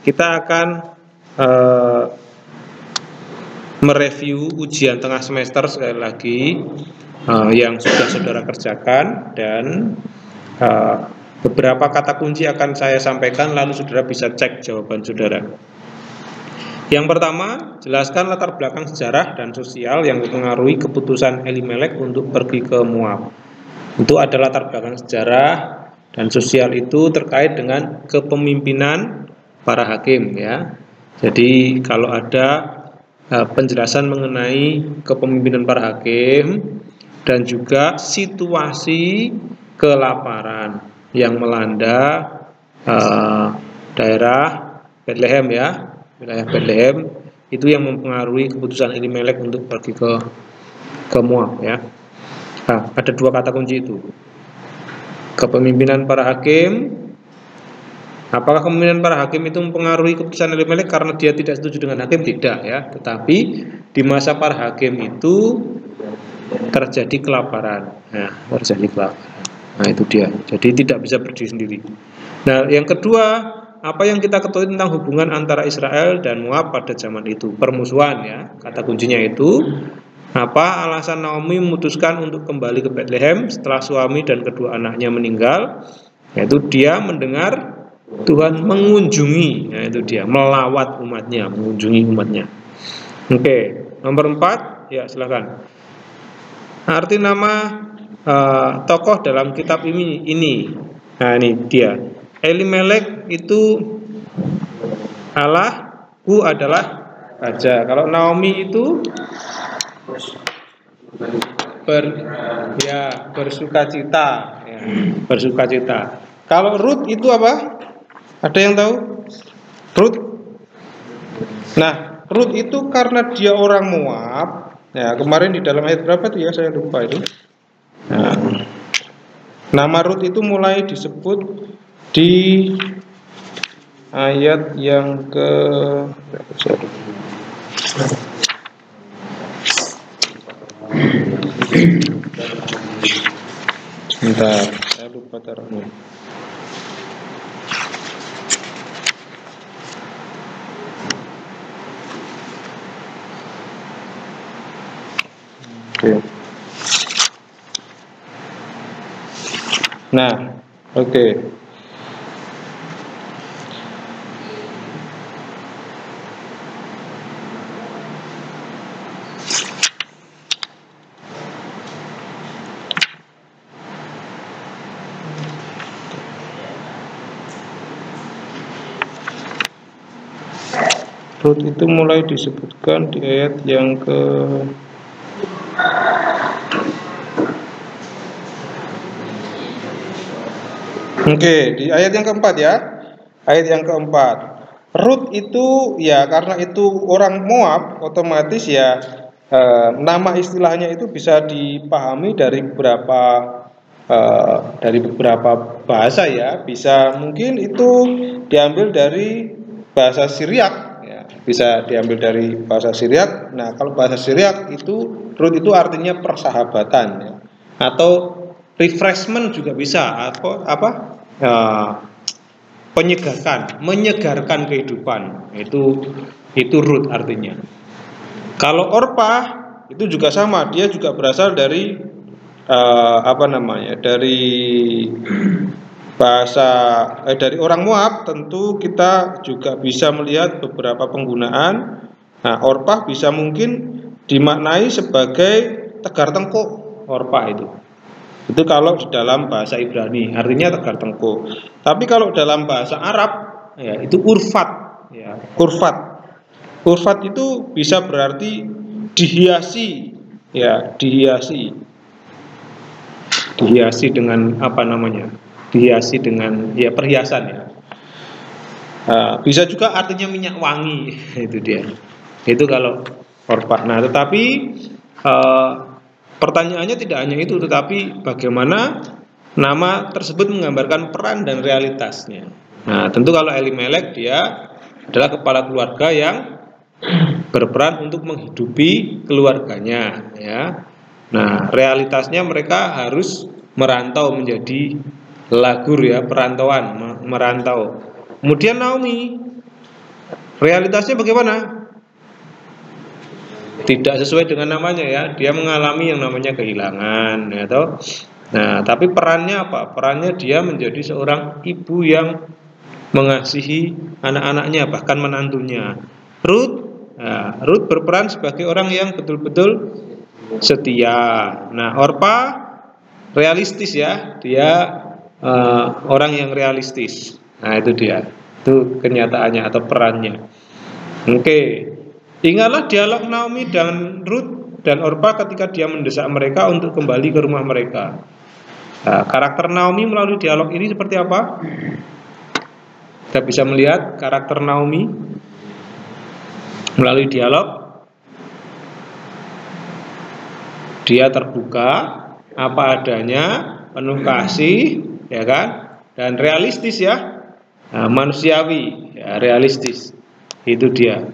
kita akan eh, mereview ujian tengah semester sekali lagi yang sudah saudara kerjakan, dan beberapa kata kunci akan saya sampaikan, lalu saudara bisa cek jawaban saudara. Yang pertama, jelaskan latar belakang sejarah dan sosial yang mempengaruhi keputusan Elimelek untuk pergi ke Moab. Itu ada latar belakang sejarah dan sosial itu terkait dengan kepemimpinan para hakim, ya. Jadi kalau ada penjelasan mengenai kepemimpinan para hakim dan juga situasi kelaparan yang melanda daerah Bethlehem, ya, wilayah Bethlehem, itu yang mempengaruhi keputusan Elimelek untuk pergi ke Moab, ya. Nah, ada dua kata kunci itu. Kepemimpinan para hakim. Apakah kepemimpinan para hakim itu mempengaruhi keputusan Elimelek karena dia tidak setuju dengan hakim? Tidak, ya. Tetapi di masa para hakim itu terjadi kelaparan. Nah, terjadi kelaparan. Nah, itu dia. Jadi tidak bisa berdiri sendiri. Nah, yang kedua, apa yang kita ketahui tentang hubungan antara Israel dan Moab pada zaman itu? Permusuhan, ya. Kata kuncinya itu, apa alasan Naomi memutuskan untuk kembali ke Bethlehem setelah suami dan kedua anaknya meninggal? Yaitu dia mendengar Tuhan mengunjungi, yaitu dia melawat umatnya, mengunjungi umatnya. Oke, nomor 4, ya silakan. Arti nama tokoh dalam kitab ini. Nah, ini dia. Elimelek itu Allah, Hu adalah raja. Kalau Naomi itu bersukacita, ya, bersukacita. Kalau Ruth itu apa? Ada yang tahu? Ruth? Nah, Ruth itu karena dia orang Moab. Ya, kemarin di dalam ayat berapa tuh ya? Saya lupa itu. Nah, nama Ruth itu mulai disebut di ayat yang ke sebentar, saya lupa taruhnya. Oke. Nah, oke. Ruth itu mulai disebutkan di ayat yang ke di ayat yang keempat, ya. Ayat yang keempat. Ruth itu ya karena itu orang Moab, otomatis ya nama istilahnya itu bisa dipahami dari beberapa bahasa, ya. Bisa mungkin itu diambil dari bahasa Syriak. Bisa diambil dari bahasa Syriak. Nah, kalau bahasa Syriak itu Ruth itu artinya persahabatan, ya. Atau refreshment juga bisa, atau apa? Menyegarkan kehidupan. Itu Ruth artinya. Kalau Orpah itu juga sama, dia juga berasal dari dari dari orang Moab. Tentu kita juga bisa melihat beberapa penggunaan. Nah, Orpah bisa mungkin dimaknai sebagai tegar tengkuk. Orpah itu kalau di dalam bahasa Ibrani artinya tegar tengkuk. Tapi kalau dalam bahasa Arab, ya, itu urfat, ya. Urfat itu bisa berarti dihiasi, ya, dihiasi dengan apa namanya? Dihiasi dengan ya perhiasan, ya. Bisa juga artinya minyak wangi. Itu dia. Itu kalau orpah. Nah, tetapi pertanyaannya tidak hanya itu, tetapi bagaimana nama tersebut menggambarkan peran dan realitasnya. Nah, tentu kalau Elimelek dia adalah kepala keluarga yang berperan untuk menghidupi keluarganya, ya. Nah, realitasnya mereka harus merantau menjadi lagur, ya, perantauan, merantau. Kemudian Naomi Realitasnya bagaimana? Tidak sesuai dengan namanya ya. Dia mengalami yang namanya kehilangan, ya toh. Nah, tapi perannya apa? Perannya dia menjadi seorang ibu yang mengasihi anak-anaknya, bahkan menantunya. Ruth berperan sebagai orang yang betul-betul setia. Nah, Orpa realistis ya, dia orang yang realistis. Nah, itu dia, itu kenyataannya atau perannya. Oke, ingatlah dialog Naomi dan Ruth dan Orpa ketika dia mendesak mereka untuk kembali ke rumah mereka. Nah, karakter Naomi melalui dialog ini seperti apa? Kita bisa melihat karakter Naomi melalui dialog. Dia terbuka, apa adanya, penuh kasih, ya kan, dan realistis ya, manusiawi, ya, realistis. Itu dia,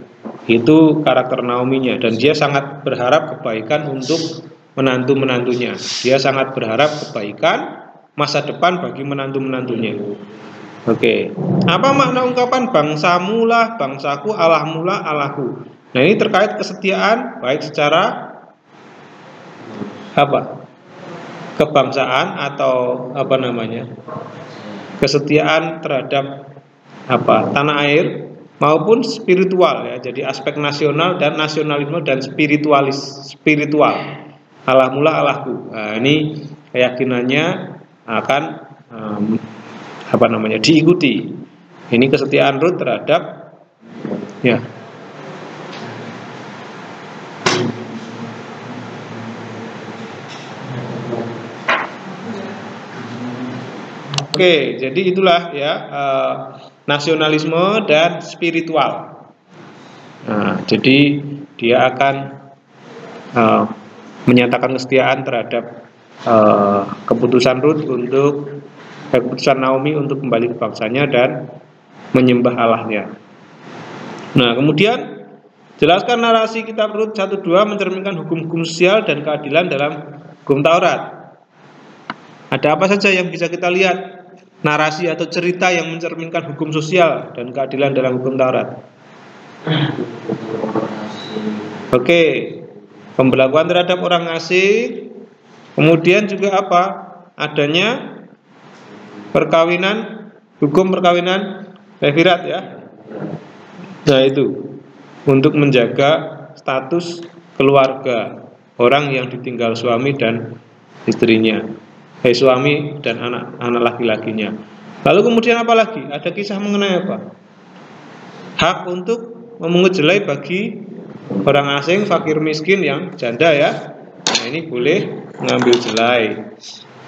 itu karakter Naomi-nya, dan dia sangat berharap kebaikan untuk menantu-menantunya. Dia sangat berharap kebaikan masa depan bagi menantu-menantunya. Oke, apa makna ungkapan bangsamu lah, bangsaku, Allahmu lah, Allahku? Nah, ini terkait kesetiaan, baik secara apa? Kebangsaan atau apa namanya? Kesetiaan terhadap apa? Tanah air maupun spiritual ya. Jadi aspek nasional dan nasionalisme dan spiritual. Allah mula Allahku. Nah, ini keyakinannya akan apa namanya? Diikuti. Ini kesetiaan Ruth terhadap ya. Oke, jadi itulah ya nasionalisme dan spiritual. Nah, jadi dia akan menyatakan kesetiaan terhadap keputusan Ruth untuk keputusan Naomi untuk kembali ke bangsanya dan menyembah Allahnya. Nah, kemudian jelaskan narasi kitab Ruth 1-2 mencerminkan hukum-hukum sosial dan keadilan dalam hukum Taurat. Ada apa saja yang bisa kita lihat? Narasi atau cerita yang mencerminkan hukum sosial dan keadilan dalam hukum Taurat. Oke, pembelakuan terhadap orang asing. Kemudian juga apa? Adanya perkawinan, hukum perkawinan Levirat ya. Nah, itu untuk menjaga status keluarga orang yang ditinggal suami dan istrinya. Suami dan anak laki-lakinya. Lalu kemudian apa lagi? Ada kisah mengenai apa? Hak untuk memungut jelai bagi orang asing, fakir miskin yang janda ya. Nah, ini boleh mengambil jelai.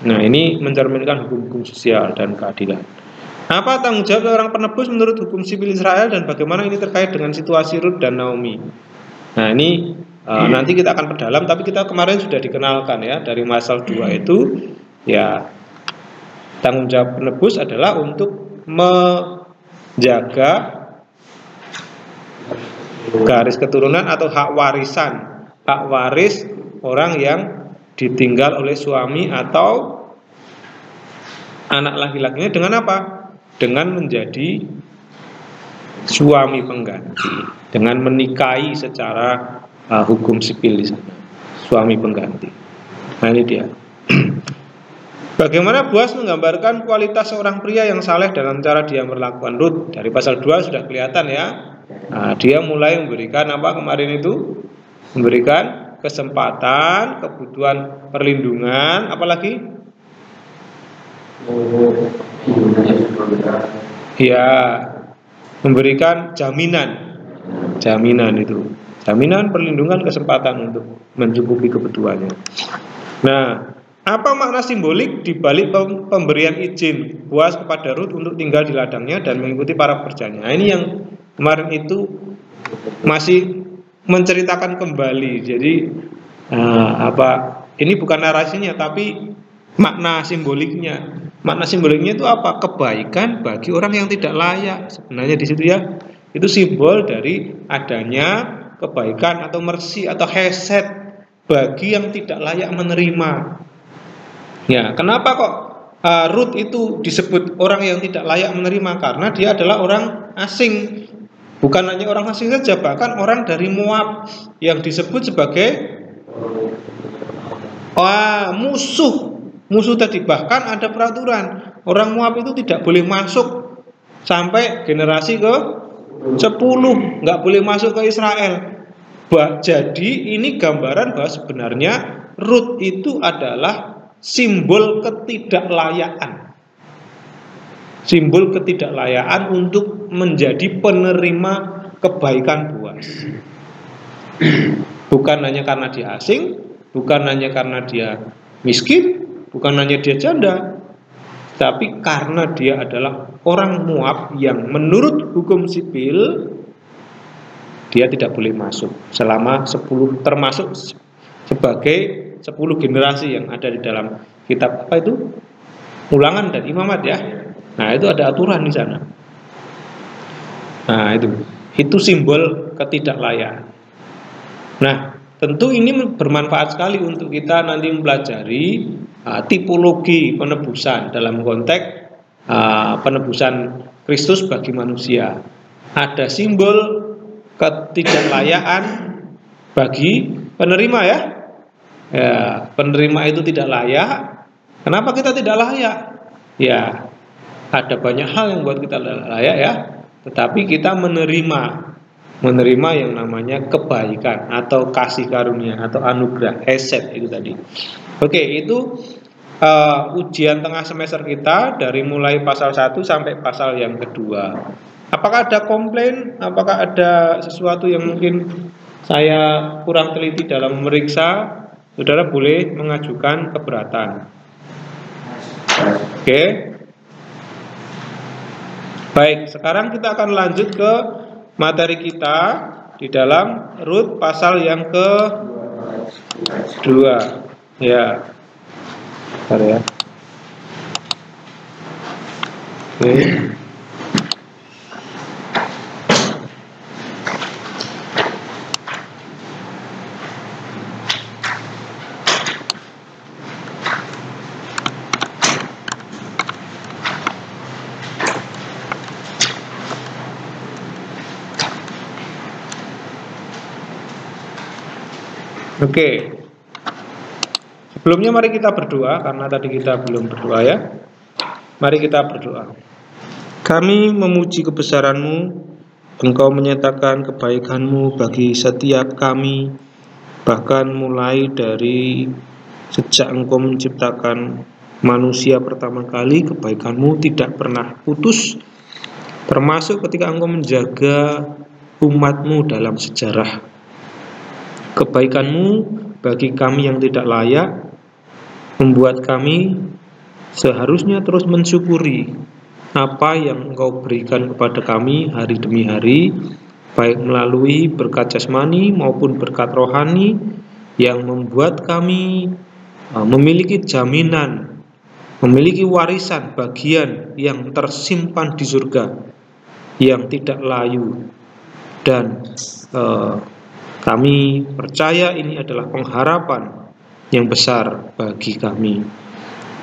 Nah, ini mencerminkan hukum-hukum sosial dan keadilan. Apa tanggung jawab orang penebus menurut hukum sipil Israel dan bagaimana ini terkait dengan situasi Ruth dan Naomi? Nah, ini nanti kita akan perdalam, tapi kita kemarin sudah dikenalkan ya dari pasal 2 itu. Ya, tanggung jawab penebus adalah untuk menjaga garis keturunan atau hak warisan, hak waris orang yang ditinggal oleh suami atau anak laki-lakinya dengan apa? Dengan menjadi suami pengganti, dengan menikahi secara hukum sipil di sana, suami pengganti. Nah, ini dia. Bagaimana Boas menggambarkan kualitas seorang pria yang saleh dalam cara dia melakukan Ruth? Dari pasal 2 sudah kelihatan ya. Nah, dia mulai memberikan apa kemarin itu? Memberikan kesempatan, kebutuhan perlindungan, apalagi? Ya, memberikan jaminan. Jaminan itu. Jaminan, perlindungan, kesempatan untuk mencukupi kebutuhannya. Nah, apa makna simbolik di balik pemberian izin Boas kepada Ruth untuk tinggal di ladangnya dan mengikuti para pekerjanya? Nah, ini yang kemarin itu masih menceritakan kembali. Jadi ini bukan narasinya tapi makna simboliknya. Makna simboliknya itu apa? Kebaikan bagi orang yang tidak layak. Sebenarnya di situ ya. Itu simbol dari adanya kebaikan atau mercy atau hesed bagi yang tidak layak menerima. Ya, kenapa kok Ruth itu disebut orang yang tidak layak menerima? Karena dia adalah orang asing. Bukan hanya orang asing saja, bahkan orang dari Moab yang disebut sebagai musuh tadi. Bahkan ada peraturan, orang Moab itu tidak boleh masuk sampai generasi ke 10, nggak boleh masuk ke Israel. Jadi ini gambaran bahwa sebenarnya Rut itu adalah simbol ketidaklayaan. Simbol ketidaklayaan untuk menjadi penerima kebaikan Boas. Bukan hanya karena dia asing, bukan hanya karena dia miskin, bukan hanya dia janda, tapi karena dia adalah orang Moab yang menurut hukum sipil dia tidak boleh masuk selama 10, termasuk sebagai 10 generasi yang ada di dalam kitab apa itu? Ulangan dan Imamat ya. Nah, itu ada aturan di sana. Nah, itu simbol ketidaklayaan. Nah, tentu ini bermanfaat sekali untuk kita nanti mempelajari tipologi penebusan dalam konteks penebusan Kristus bagi manusia. Ada simbol ketidaklayaan bagi penerima ya. Ya, penerima itu tidak layak. Kenapa kita tidak layak? Ya, ada banyak hal yang buat kita layak ya. Tetapi kita menerima yang namanya kebaikan atau kasih karunia atau anugerah, eset itu tadi. Oke, itu ujian tengah semester kita dari mulai pasal 1 sampai pasal yang kedua. Apakah ada komplain? Apakah ada sesuatu yang mungkin saya kurang teliti dalam memeriksa? Saudara boleh mengajukan keberatan. Oke. Baik, sekarang kita akan lanjut ke materi kita di dalam Rut pasal yang ke-2. Ya. Bentar ya. Oke. Oke. Sebelumnya mari kita berdoa, karena tadi kita belum berdoa ya. Mari kita berdoa. Kami memuji kebesaran-Mu, Engkau menyatakan kebaikan-Mu bagi setiap kami, bahkan mulai dari sejak Engkau menciptakan manusia pertama kali, kebaikan-Mu tidak pernah putus, termasuk ketika Engkau menjaga umat-Mu dalam sejarah. Kebaikan-Mu bagi kami yang tidak layak membuat kami seharusnya terus mensyukuri apa yang Engkau berikan kepada kami hari demi hari, baik melalui berkat jasmani maupun berkat rohani, yang membuat kami memiliki jaminan, memiliki warisan bagian yang tersimpan di surga, yang tidak layu. Dan kami percaya ini adalah pengharapan yang besar bagi kami.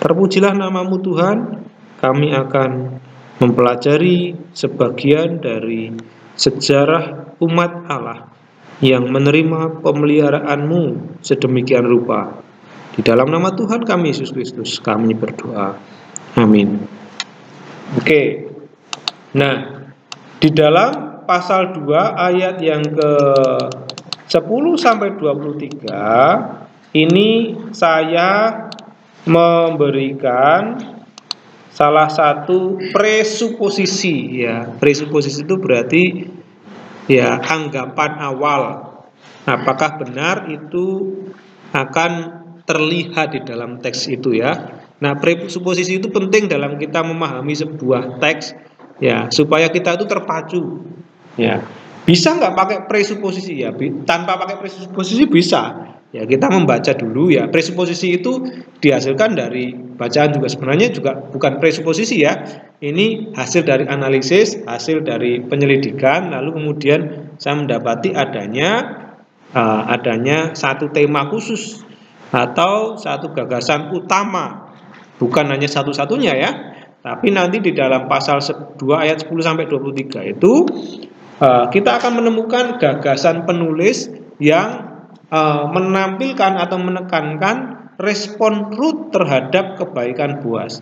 Terpujilah nama-Mu Tuhan. Kami akan mempelajari sebagian dari sejarah umat Allah yang menerima pemeliharaan-Mu sedemikian rupa. Di dalam nama Tuhan kami Yesus Kristus kami berdoa. Amin. Oke. Nah, di dalam pasal 2 ayat yang ke 10 sampai 23 ini saya memberikan salah satu presuposisi ya. Presuposisi itu berarti ya anggapan awal. Apakah benar itu akan terlihat di dalam teks itu ya. Nah, presuposisi itu penting dalam kita memahami sebuah teks ya, supaya kita itu terpacu ya. Bisa nggak pakai presuposisi ya? Tanpa pakai presuposisi bisa. Ya, kita membaca dulu ya. Presuposisi itu dihasilkan dari bacaan juga, sebenarnya juga bukan presuposisi ya. Ini hasil dari analisis, hasil dari penyelidikan, lalu kemudian saya mendapati adanya satu tema khusus atau satu gagasan utama. Bukan hanya satu-satunya ya. Tapi nanti di dalam pasal 2 ayat 10 sampai 23 itu kita akan menemukan gagasan penulis yang menampilkan atau menekankan respon Ruth terhadap kebaikan Boaz.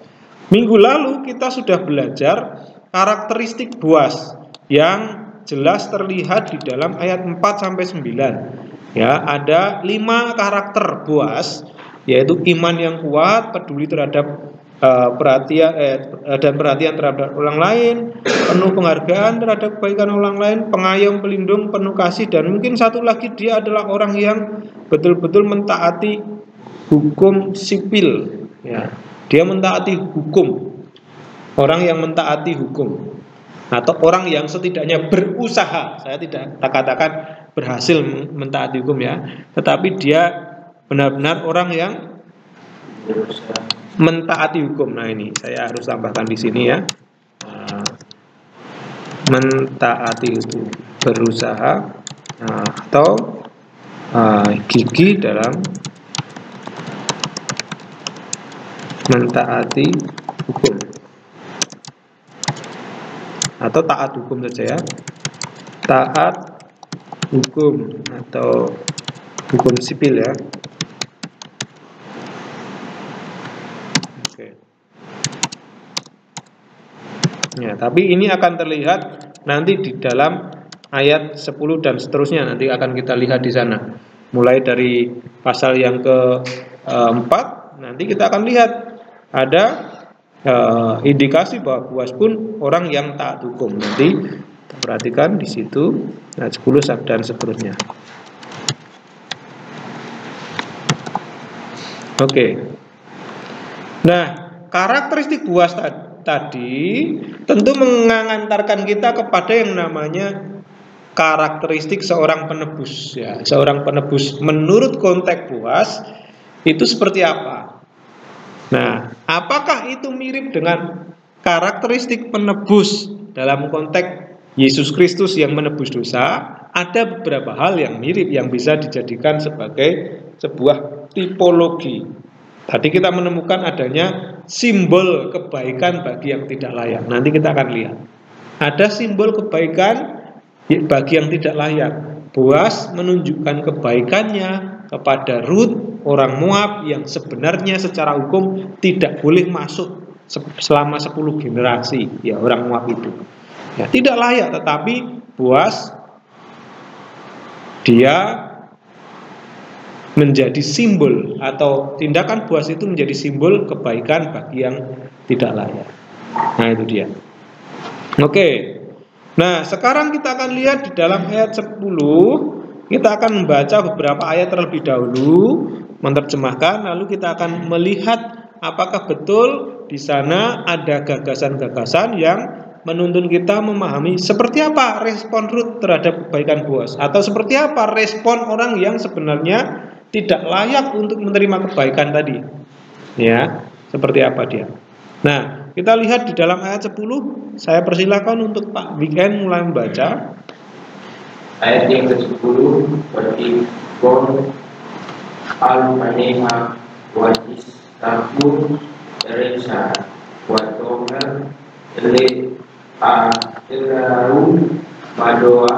Minggu lalu kita sudah belajar karakteristik Boaz yang jelas terlihat di dalam ayat 4 sampai 9. Ya, ada 5 karakter Boaz, yaitu iman yang kuat, peduli terhadap perhatian terhadap orang lain, penuh penghargaan terhadap kebaikan orang lain, pengayom, pelindung, penuh kasih, dan mungkin satu lagi dia adalah orang yang betul-betul mentaati hukum sipil. Ya, dia mentaati hukum, orang yang mentaati hukum, atau orang yang setidaknya berusaha. Saya tidak katakan berhasil mentaati hukum ya, tetapi dia benar-benar orang yang mentaati hukum. Nah, ini saya harus tambahkan di sini ya. Mentaati itu berusaha atau gigih dalam mentaati hukum, atau taat hukum saja ya. Taat hukum atau hukum sipil ya. Ya, tapi ini akan terlihat nanti di dalam ayat 10 dan seterusnya, nanti akan kita lihat di sana. Mulai dari pasal yang ke-4, nanti kita akan lihat ada indikasi bahwa Boaz pun orang yang taat hukum. Nanti kita perhatikan di situ ayat 10 dan seterusnya. Oke. Nah, karakteristik Boaz tadi tentu mengantarkan kita kepada yang namanya karakteristik seorang penebus ya. Seorang penebus menurut konteks Boaz itu seperti apa? Nah, apakah itu mirip dengan karakteristik penebus dalam konteks Yesus Kristus yang menebus dosa? Ada beberapa hal yang mirip yang bisa dijadikan sebagai sebuah tipologi. Tadi kita menemukan adanya simbol kebaikan bagi yang tidak layak. Nanti kita akan lihat. Ada simbol kebaikan bagi yang tidak layak. Boaz menunjukkan kebaikannya kepada Ruth, orang Moab yang sebenarnya secara hukum tidak boleh masuk selama 10 generasi. Ya, orang Moab itu. Ya, tidak layak, tetapi Boaz dia menjadi simbol, atau tindakan Boaz itu menjadi simbol kebaikan bagi yang tidak layak. Nah, itu dia. Oke. Nah, sekarang kita akan lihat di dalam ayat 10. Kita akan membaca beberapa ayat terlebih dahulu, menerjemahkan, lalu kita akan melihat apakah betul di sana ada gagasan-gagasan yang menuntun kita memahami seperti apa respon Ruth terhadap kebaikan Boaz, atau seperti apa respon orang yang sebenarnya tidak layak untuk menerima kebaikan tadi. Ya, seperti apa dia. Nah, kita lihat di dalam ayat 10. Saya persilakan untuk Pak Weekend mulai membaca. Ayat yang ke-10, berarti Kon al-Paneha Wadis Taku Teresa Watomer Ele A-Telaru Madoa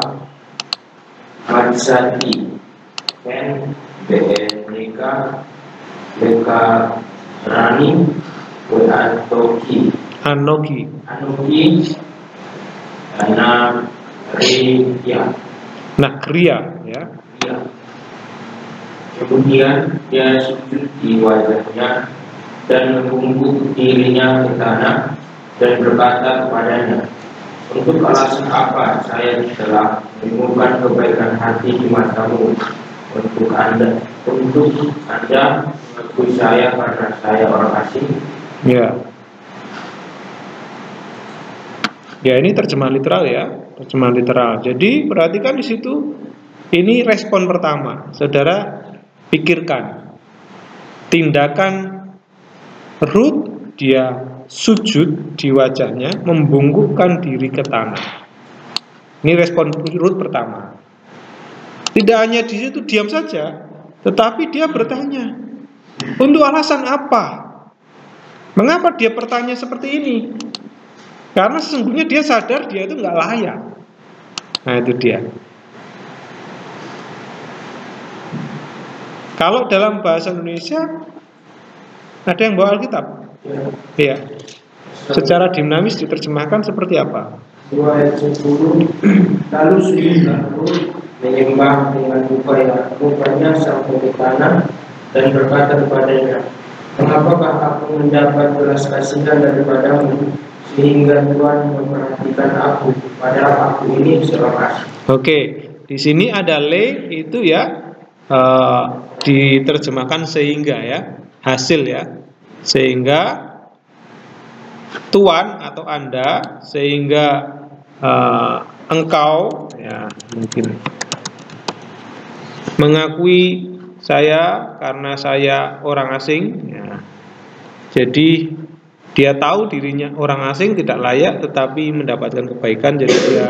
Madsati Ken BNK Beka Rani Anoki Nakria ya. Kemudian dia sujud di wajahnya dan membungkuk dirinya ke tanah dan berkata kepadanya, untuk alasan apa saya telah menemukan kebaikan hati di matamu? Untuk Anda mengakui saya karena saya orang asing. Ya. Ya, ini terjemahan literal ya, terjemahan literal. Jadi perhatikan di situ, ini respon pertama. Saudara pikirkan tindakan Ruth, dia sujud di wajahnya, membungkukkan diri ke tanah. Ini respon Ruth pertama. Tidak hanya di situ diam saja, tetapi dia bertanya, untuk alasan apa? Mengapa dia bertanya seperti ini? Karena sesungguhnya dia sadar dia itu nggak layak. Nah, itu dia. Kalau dalam bahasa Indonesia ada yang bawa Alkitab? Iya. Secara dinamis diterjemahkan seperti apa? 2 ayat 10. Lalu sujudlah Ruth menyembah dengan mukanya sampai ke tanah dan berkata kepadanya, mengapakah aku mendapat belas kasihan daripadamu sehingga Tuhan memperhatikan aku, padahal aku ini seorang asing. Oke, di sini ada le itu ya, diterjemahkan sehingga ya, hasil ya, sehingga Tuan atau Anda, sehingga engkau ya mungkin mengakui saya karena saya orang asing ya. Jadi dia tahu dirinya orang asing tidak layak tetapi mendapatkan kebaikan, jadi dia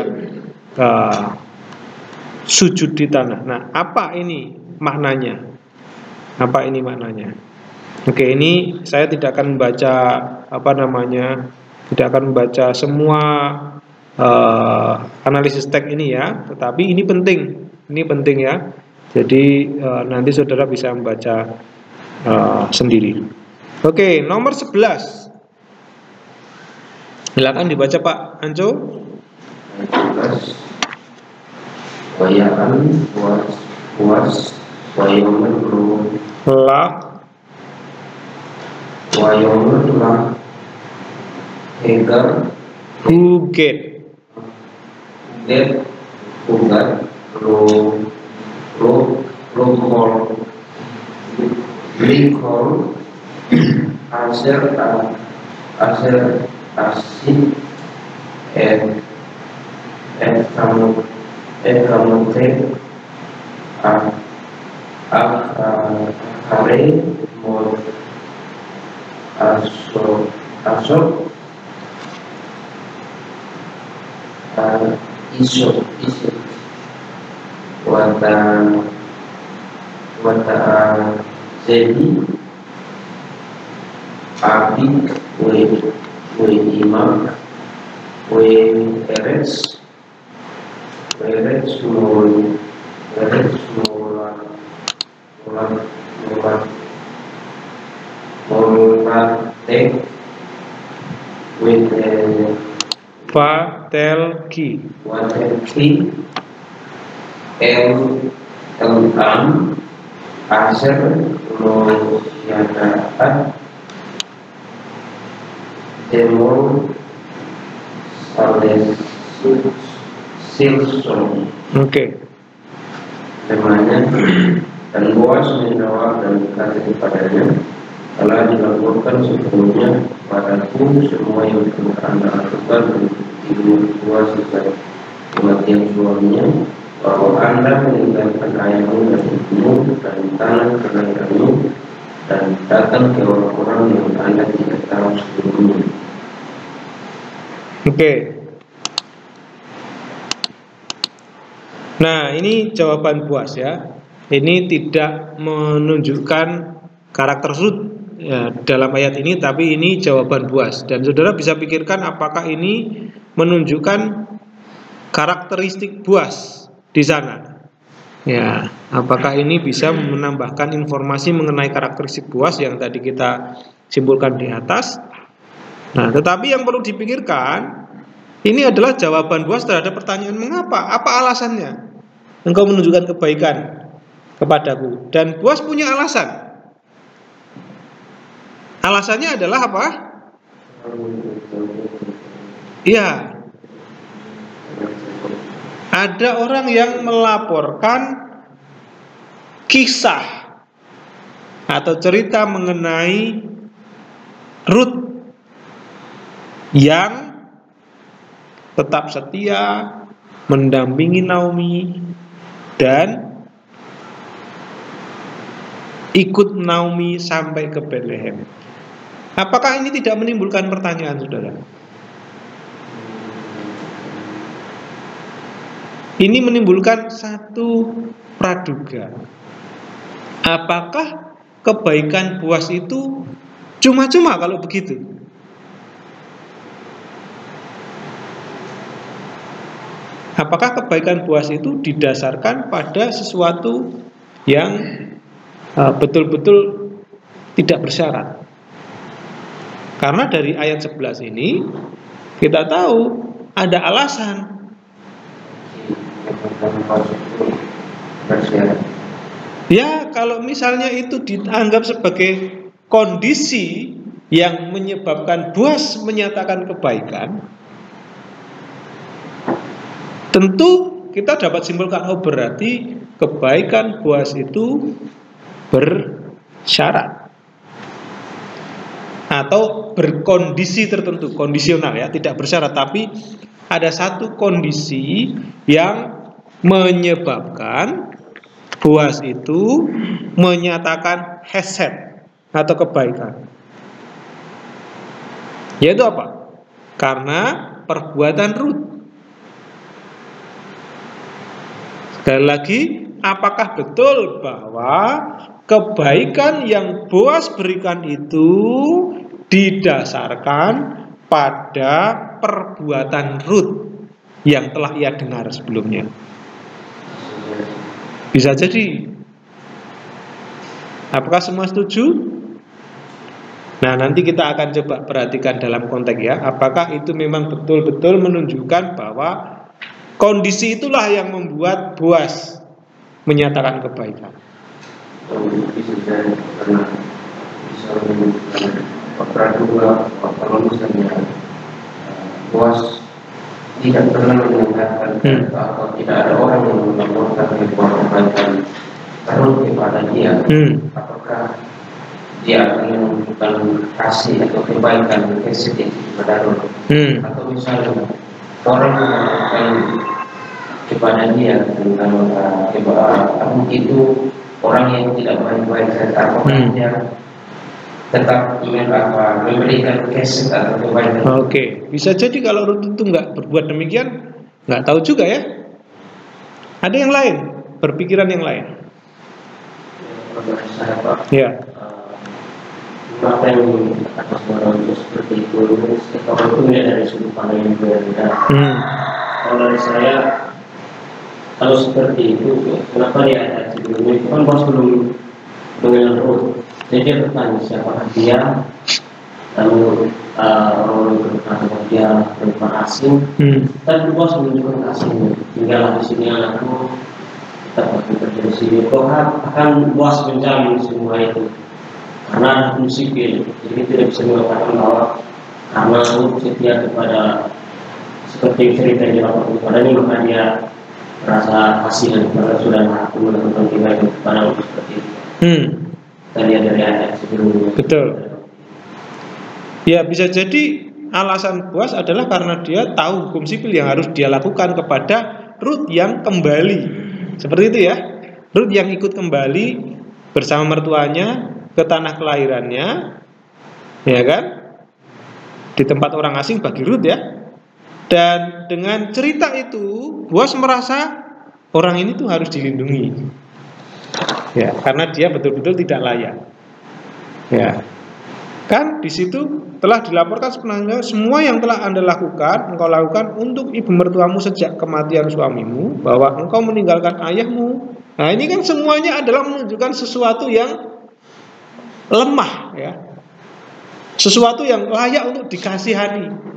sujud di tanah. Nah, apa ini maknanya? Apa ini maknanya? Oke, ini saya tidak akan membaca tidak akan membaca semua analisis teks ini ya, tetapi ini penting ya. Jadi nanti saudara bisa membaca sendiri. Oke, nomor 11. Silakan dibaca Pak Anco. 11. Wayaan puas wayomen Lah Hegar Huget Ugat Likol Aser Asik Kamote Akare Mor Asok Iso Wata Zedi Abi We Imam We Eres Molate with Vatelki Elam Aser Lo Yadaat Demol Silson. Oke. Temanya dan Boas menjawab dan berkata kepadanya, telah dilaporkan sebelumnya padaku semua yang telah Anda lakukan untuk ibu tua sejak kematian suaminya, bahwa Anda meninggalkan ayahmu dan ibumu dan tanah kelahiranmu dan datang ke orang-orang yang Anda tidak tahu sebelumnya. Oke. Nah, ini jawaban Boas ya. Ini tidak menunjukkan karakter Ruth ya, dalam ayat ini, tapi ini jawaban Boas. Dan saudara bisa pikirkan apakah ini menunjukkan karakteristik Boas di sana. Ya, apakah ini bisa menambahkan informasi mengenai karakteristik Boas yang tadi kita simpulkan di atas? Nah, tetapi yang perlu dipikirkan ini adalah jawaban Boas terhadap pertanyaan mengapa? Apa alasannya? Engkau menunjukkan kebaikan kepadaku. Dan Boas punya alasan. Alasannya adalah apa? Iya. Ada orang yang melaporkan kisah atau cerita mengenai Ruth yang tetap setia mendampingi Naomi dan ikut Naomi sampai ke Bethlehem. Apakah ini tidak menimbulkan pertanyaan, saudara? Ini menimbulkan satu praduga. Apakah kebaikan Boas itu cuma-cuma kalau begitu? Apakah kebaikan Boas itu didasarkan pada sesuatu yang betul-betul tidak bersyarat? Karena dari ayat 11 ini kita tahu ada alasan. Ya, kalau misalnya itu dianggap sebagai kondisi yang menyebabkan Boas menyatakan kebaikan, tentu kita dapat simpulkan, oh berarti kebaikan Boas itu bersyarat atau berkondisi tertentu, kondisional ya, tidak bersyarat, tapi ada satu kondisi yang menyebabkan Boas itu menyatakan hesed atau kebaikan. Yaitu apa? Karena perbuatan Rut. Sekali lagi, apakah betul bahwa kebaikan yang Boas berikan itu didasarkan pada perbuatan Rut yang telah ia dengar sebelumnya? Bisa jadi. Apakah semua setuju? Nah, nanti kita akan coba perhatikan dalam konteks ya, apakah itu memang betul-betul menunjukkan bahwa kondisi itulah yang membuat Boas menyatakan kebaikan. Kalau misalnya Boas tidak pernah mendengarkan atau tidak ada orang yang melaporkan kebaikan terus kepada dia, apakah dia akan menunjukkan kasih atau kebaikan sedikit kepada Rut? Atau misalnya orang melaporkan kepada dia tentang kebaikan itu orang yang tidak baik-baik saja, apakah dia tetap memberikan keset atau kebaikan? Oke, bisa jadi kalau Rut itu nggak berbuat demikian, nggak tahu juga ya. Ada yang lain, berpikiran yang lain. Ya. Apa yang atas orang itu seperti itu, setiap orang itu melihat dari sudut pandang yang berbeda. Kalau dari saya, kalau seperti itu, kenapa dia ada sebelumnya? Itu kan Boas belum mengenal Rut. Jadi dia bertanya siapakah dia, lalu orang itu berkata dia perempuan asing, dan Boas menunjukkan asing. Tinggallah di sini anakku, tetap bekerja di sini. Kau akan Boas menjamin semua itu, karena hukum sipil. Jadi tidak bisa mengatakan bahwa karena setia kepada seperti cerita yang dilaporkan kepadanya, maka dia merasa kasihan kepada saudara aku melakukan kebaikan kepada orang seperti itu. Kita lihat dari ayat sebelumnya. Betul. Ya, bisa jadi alasan Boas adalah karena dia tahu hukum sipil yang harus dia lakukan kepada Rut yang kembali. Seperti itu ya. Rut yang ikut kembali bersama mertuanya ke tanah kelahirannya, ya kan? Di tempat orang asing bagi Rut ya. Dan dengan cerita itu, Boas merasa orang ini tuh harus dilindungi. Ya, karena dia betul-betul tidak layak. Ya. Kan di situ telah dilaporkan sebenarnya semua yang telah Anda lakukan, engkau lakukan untuk ibu mertuamu sejak kematian suamimu, bahwa engkau meninggalkan ayahmu. Nah, ini kan semuanya adalah menunjukkan sesuatu yang lemah ya. Sesuatu yang layak untuk dikasihani.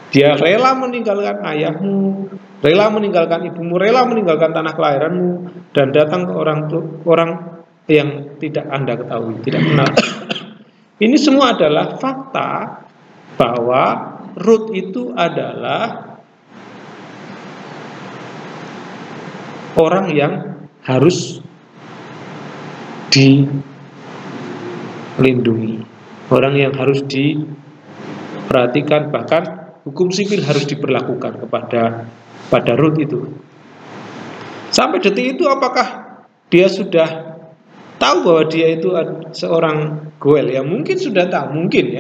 Dia rela meninggalkan ayahmu, rela meninggalkan ibumu, rela meninggalkan tanah kelahiranmu, dan datang ke orang yang tidak Anda ketahui, tidak kenal. Ini semua adalah fakta bahwa Rut itu adalah orang yang harus dilindungi, orang yang harus diperhatikan, bahkan hukum sipil harus diberlakukan pada Rut itu. Sampai detik itu apakah dia sudah tahu bahwa dia itu seorang Goel? Ya mungkin sudah tahu, mungkin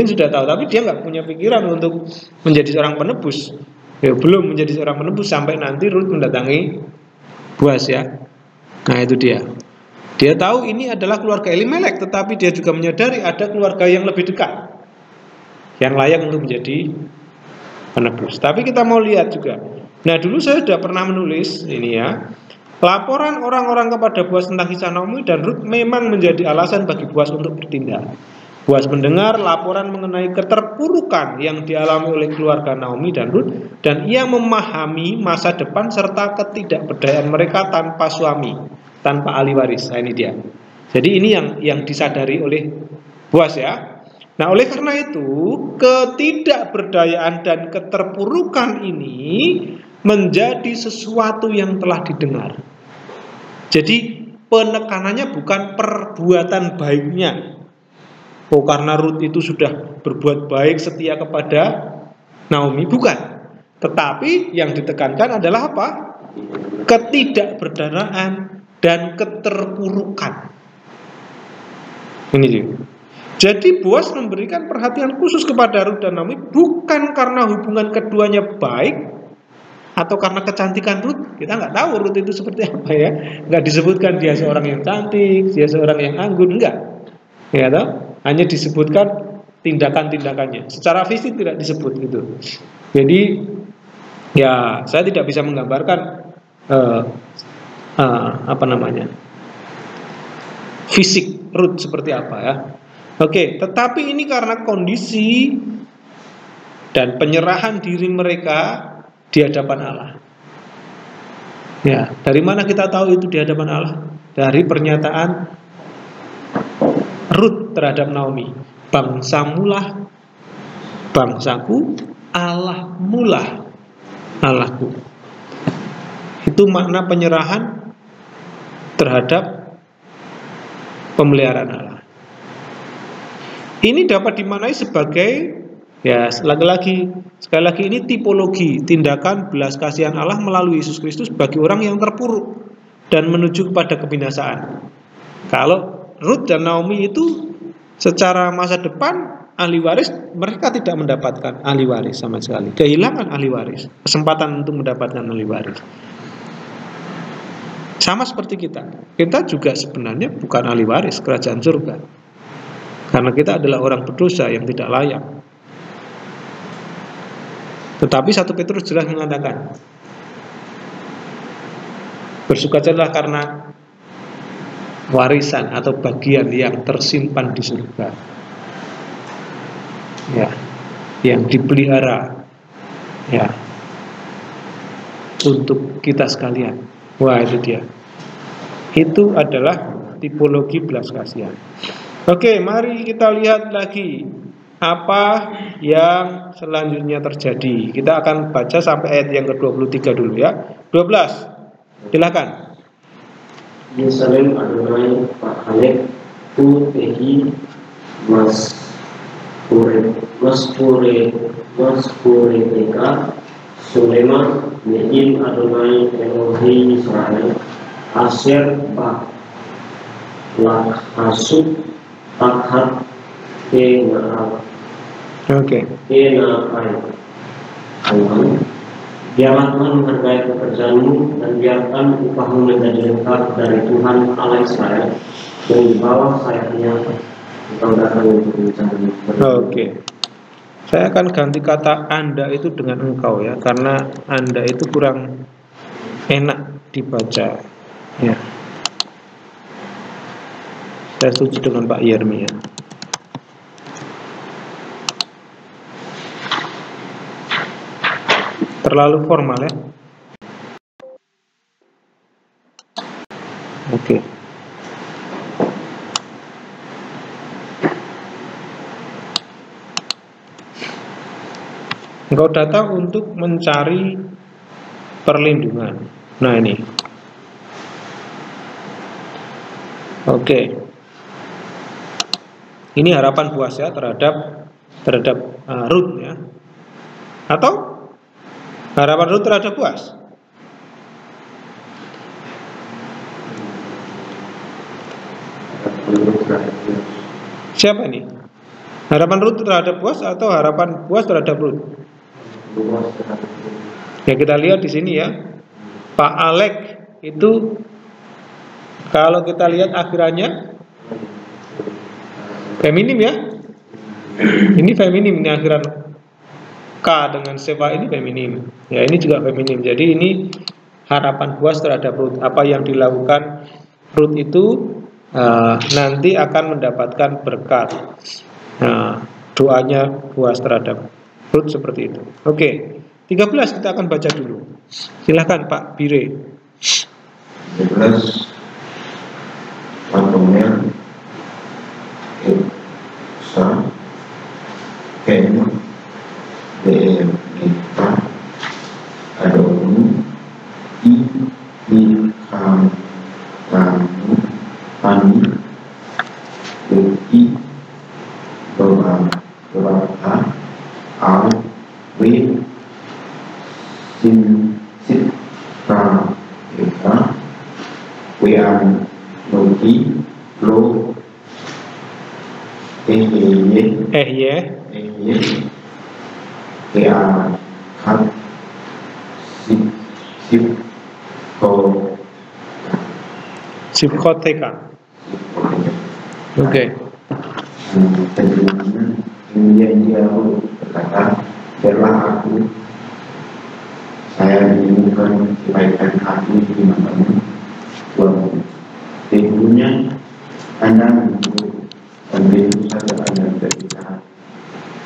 sudah tahu, tapi dia nggak punya pikiran untuk menjadi seorang penebus. Ya belum menjadi seorang penebus sampai nanti Rut mendatangi Boas ya. Nah itu dia. Dia tahu ini adalah keluarga Elimelek, tetapi dia juga menyadari ada keluarga yang lebih dekat, yang layak untuk menjadi penebus. Tapi kita mau lihat juga. Nah, dulu saya sudah pernah menulis ini ya. Laporan orang-orang kepada Boas tentang kisah Naomi dan Rut memang menjadi alasan bagi Boas untuk bertindak. Boas mendengar laporan mengenai keterpurukan yang dialami oleh keluarga Naomi dan Rut, dan ia memahami masa depan serta ketidakberdayaan mereka tanpa suami, tanpa ahli waris. Nah, ini dia. Jadi ini yang disadari oleh Boas ya. Nah, oleh karena itu ketidakberdayaan dan keterpurukan ini menjadi sesuatu yang telah didengar. Jadi penekanannya bukan perbuatan baiknya. Oh, karena Rut itu sudah berbuat baik, setia kepada Naomi, bukan. Tetapi yang ditekankan adalah apa? Ketidakberdayaan dan keterpurukan. Ini dia. Jadi Boas memberikan perhatian khusus kepada Rut dan Naomi bukan karena hubungan keduanya baik atau karena kecantikan Rut. Kita nggak tahu Rut itu seperti apa ya. Nggak disebutkan dia seorang yang cantik, dia seorang yang anggun, enggak. Ya tahu? Hanya disebutkan tindakan-tindakannya. Secara fisik tidak disebut gitu. Jadi ya saya tidak bisa menggambarkan fisik Rut seperti apa ya. Oke, tetapi ini karena kondisi dan penyerahan diri mereka di hadapan Allah. Ya, dari mana kita tahu itu di hadapan Allah? Dari pernyataan Rut terhadap Naomi. Bangsamulah bangsaku, Allahmulah Allahku. Itu makna penyerahan terhadap pemeliharaan Allah. Ini dapat dimaknai sebagai, ya sekali lagi ini tipologi tindakan belas kasihan Allah melalui Yesus Kristus bagi orang yang terpuruk dan menuju kepada kebinasaan. Kalau Rut dan Naomi itu secara masa depan ahli waris, mereka tidak mendapatkan ahli waris sama sekali, kehilangan ahli waris, kesempatan untuk mendapatkan ahli waris. Sama seperti kita juga sebenarnya bukan ahli waris kerajaan surga. Karena kita adalah orang berdosa yang tidak layak. Tetapi 1 Petrus jelas mengatakan, bersukacitalah karena warisan atau bagian yang tersimpan di surga. Ya, yang dipelihara ya untuk kita sekalian. Wah, itu dia. Itu adalah tipologi belas kasihan. Oke, mari kita lihat lagi apa yang selanjutnya terjadi. Kita akan baca sampai ayat yang ke-23 dulu ya. 12. Silakan. Yerusalem Adonai Pahalek Tu Tehi Mas Pure Teka Sulema Neim Adonai Elohi Israel Asher Ba Lak Asuk Takhat Kenaa Kenaa Alam. Biarlah Tuhan menghargai pekerjaanmu dan biarkan upahmu menjadi lengkap dari Tuhan Allah Israel, dan di bawah sayapnya engkau datang untuk mencari. Oke. Saya akan ganti kata Anda itu dengan engkau ya, karena Anda itu kurang enak dibaca. Ya. Saya setuju dengan Pak Yermi ya. Terlalu formal ya. Oke. Engkau datang untuk mencari perlindungan. Nah ini. Oke. Ini harapan Boas ya terhadap Rut ya. Atau harapan Rut terhadap Boas? Siapa ini? Harapan Rut terhadap Boas atau harapan Boas terhadap Rut? Ya, kita lihat di sini ya. Pak Alek itu kalau kita lihat akhirannya feminim ya. Ini feminim, ini akhiran K dengan sewa ini feminim. Ya, ini juga feminim. Jadi ini harapan Boas terhadap Ruth. Apa yang dilakukan Ruth itu nanti akan mendapatkan berkat. Nah, doanya Boas terhadap Ruth seperti itu. Oke, 13 kita akan baca dulu. Silahkan Pak Bire. 13 Pantomer Sa Ken Kita Adonu Ikam Tamu Tani Uki Berata Al We Sin Sitra Kita Wean Loki Lo Ya. Wean Kat Sip Ko Sibkoteka. Oke. Terjemahannya kemudian dia berkata, biarlah aku, saya menemukan kebaikan hati di matamu, Tuhan. Sehingga Anda menunggu dan begitu saja Anda berbicara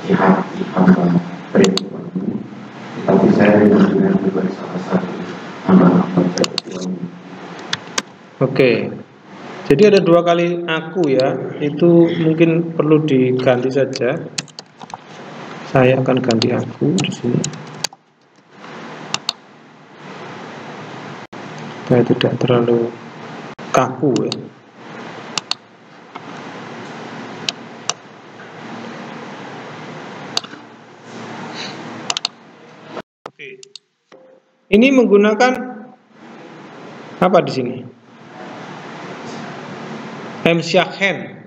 di hati hamba perempuanmu, tetapi saya mendengar juga salah satu hamba perempuan. Oke. Jadi ada 2 kali aku ya, itu mungkin perlu diganti saja. Saya akan ganti aku di sini. Supaya tidak terlalu kaku ya. Oke. Ini menggunakan apa di sini? Emsyahen,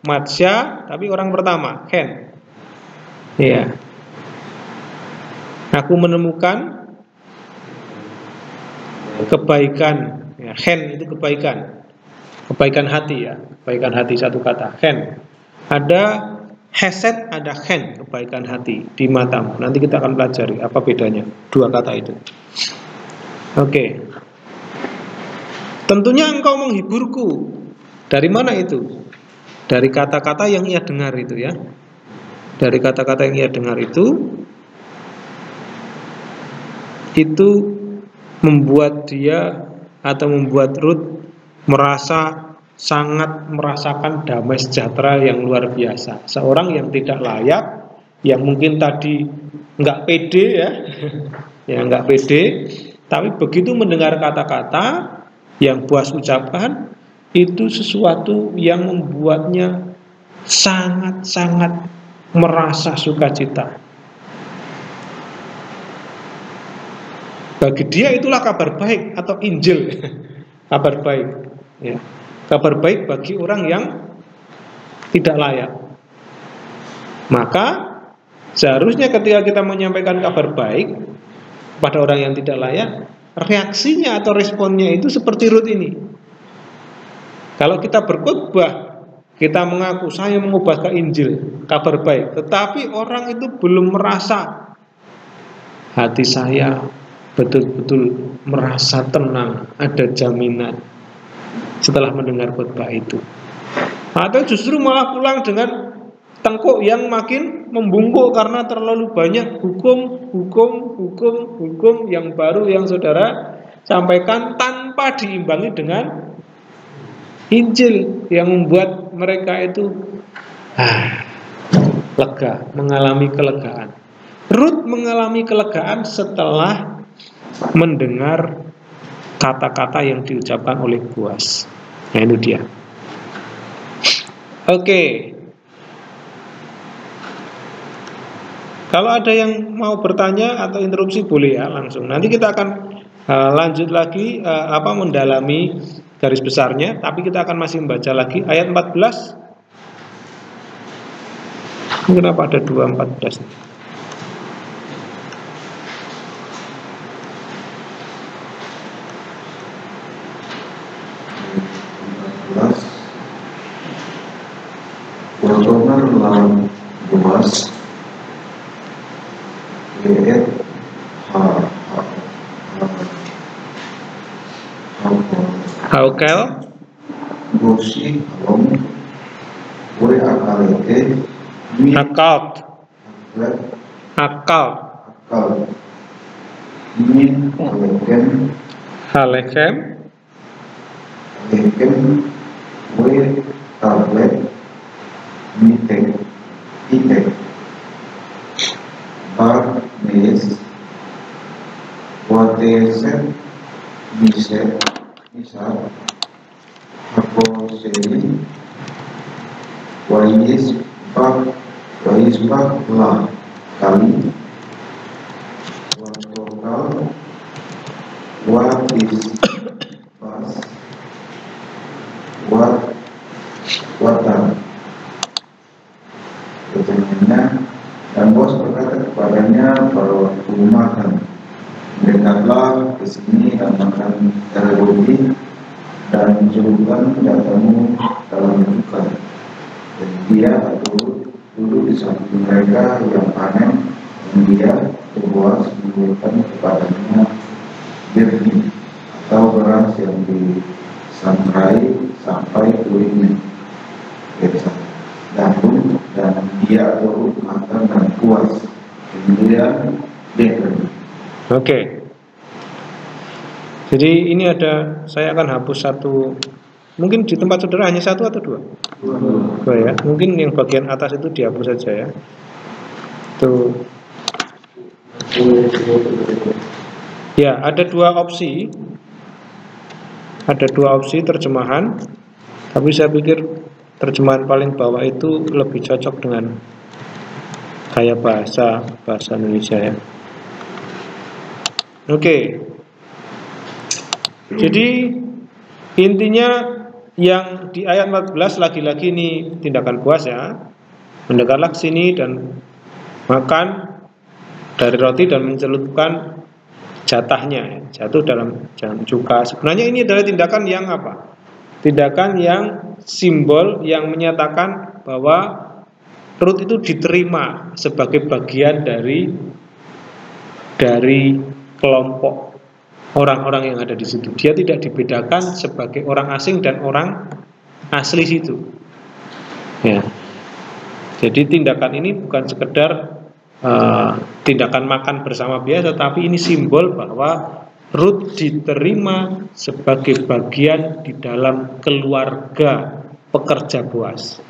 Matsya, tapi orang pertama, Hen. Ya. Aku menemukan kebaikan. Ya, Hen itu kebaikan, kebaikan hati ya, kebaikan hati satu kata. Hen. Ada hesed, ada hen, kebaikan hati di matamu. Nanti kita akan pelajari apa bedanya 2 kata itu. Oke. Tentunya engkau menghiburku. Dari mana itu? Dari kata-kata yang ia dengar itu ya. Dari kata-kata yang ia dengar itu membuat dia atau membuat Ruth merasa sangat merasakan damai sejahtera yang luar biasa. Seorang yang tidak layak, yang mungkin tadi nggak pede ya, ya nggak pede, tapi begitu mendengar kata-kata yang Boas ucapkan, itu sesuatu yang membuatnya sangat-sangat merasa sukacita. Bagi dia itulah kabar baik atau Injil, kabar baik. Ya. Kabar baik bagi orang yang tidak layak. Maka seharusnya ketika kita menyampaikan kabar baik pada orang yang tidak layak, reaksinya atau responnya itu seperti Ruth ini. Kalau kita berkhotbah, kita mengaku saya mengobarkan Injil, kabar baik, tetapi orang itu belum merasa hati saya betul-betul merasa tenang, ada jaminan setelah mendengar khotbah itu. Atau justru malah pulang dengan tengkuk yang makin membungkuk karena terlalu banyak hukum yang baru yang saudara sampaikan tanpa diimbangi dengan Injil yang membuat mereka itu lega, mengalami kelegaan. Ruth mengalami kelegaan setelah mendengar kata-kata yang diucapkan oleh Boas. Nah itu dia. Oke. Kalau ada yang mau bertanya atau interupsi boleh ya langsung. Nanti kita akan lanjut lagi mendalami garis besarnya, tapi kita akan masih membaca lagi ayat 14. Kenapa ada 2:14? Wartonar lawan was with Haukel Gosi Along Gue Akalete Akalt Akal Min Halechem Gue Tablet Mitek Itek Bar Mes Wateset Misal Haposeri Wais Bak lah kali Watokal Watis Bas Watan Pertanyaannya, dan bos berkata kepadanya bahwa makan dekatlah ke sini dan makan roti dan celupkan datamu dalam duka. Dan dia duduk di samping mereka yang panen, dan dia Boas memberikan kepadanya birni atau beras yang disangrai sampai kulitnya. Dan dia turut makan dan puas. Kemudian dia pergi. Oke. Jadi ini ada, saya akan hapus satu. Mungkin di tempat saudara hanya satu atau dua? Dua ya. Mungkin yang bagian atas itu dihapus saja ya. Tuh. Ya, ada dua opsi. Ada dua opsi terjemahan. Tapi saya pikir terjemahan paling bawah itu lebih cocok dengan gaya bahasa Indonesia ya. Oke. Jadi intinya yang di ayat 14 lagi-lagi ini tindakan Boas ya. Mendekatlah ke sini dan makan dari roti dan mencelupkan jatahnya, jatuh dalam jam cuka. Sebenarnya ini adalah tindakan yang apa? Tindakan yang simbol yang menyatakan bahwa Rut itu diterima sebagai bagian dari kelompok orang-orang yang ada di situ. Dia tidak dibedakan sebagai orang asing dan orang asli situ. Ya. Jadi tindakan ini bukan sekedar tindakan makan bersama biasa, tapi ini simbol bahwa Rut diterima sebagai bagian di dalam keluarga pekerja Boas.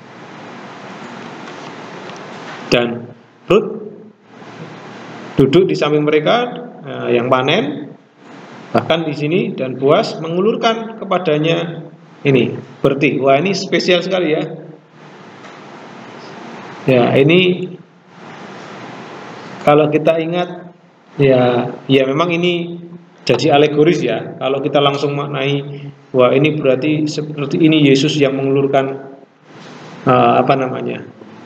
Dan Rut duduk di samping mereka yang panen, bahkan di sini, dan Boas mengulurkan kepadanya ini berarti, wah ini spesial sekali ya. Ya ini kalau kita ingat ya memang ini jadi alegoris ya. Kalau kita langsung maknai, wah ini berarti seperti ini Yesus yang mengulurkan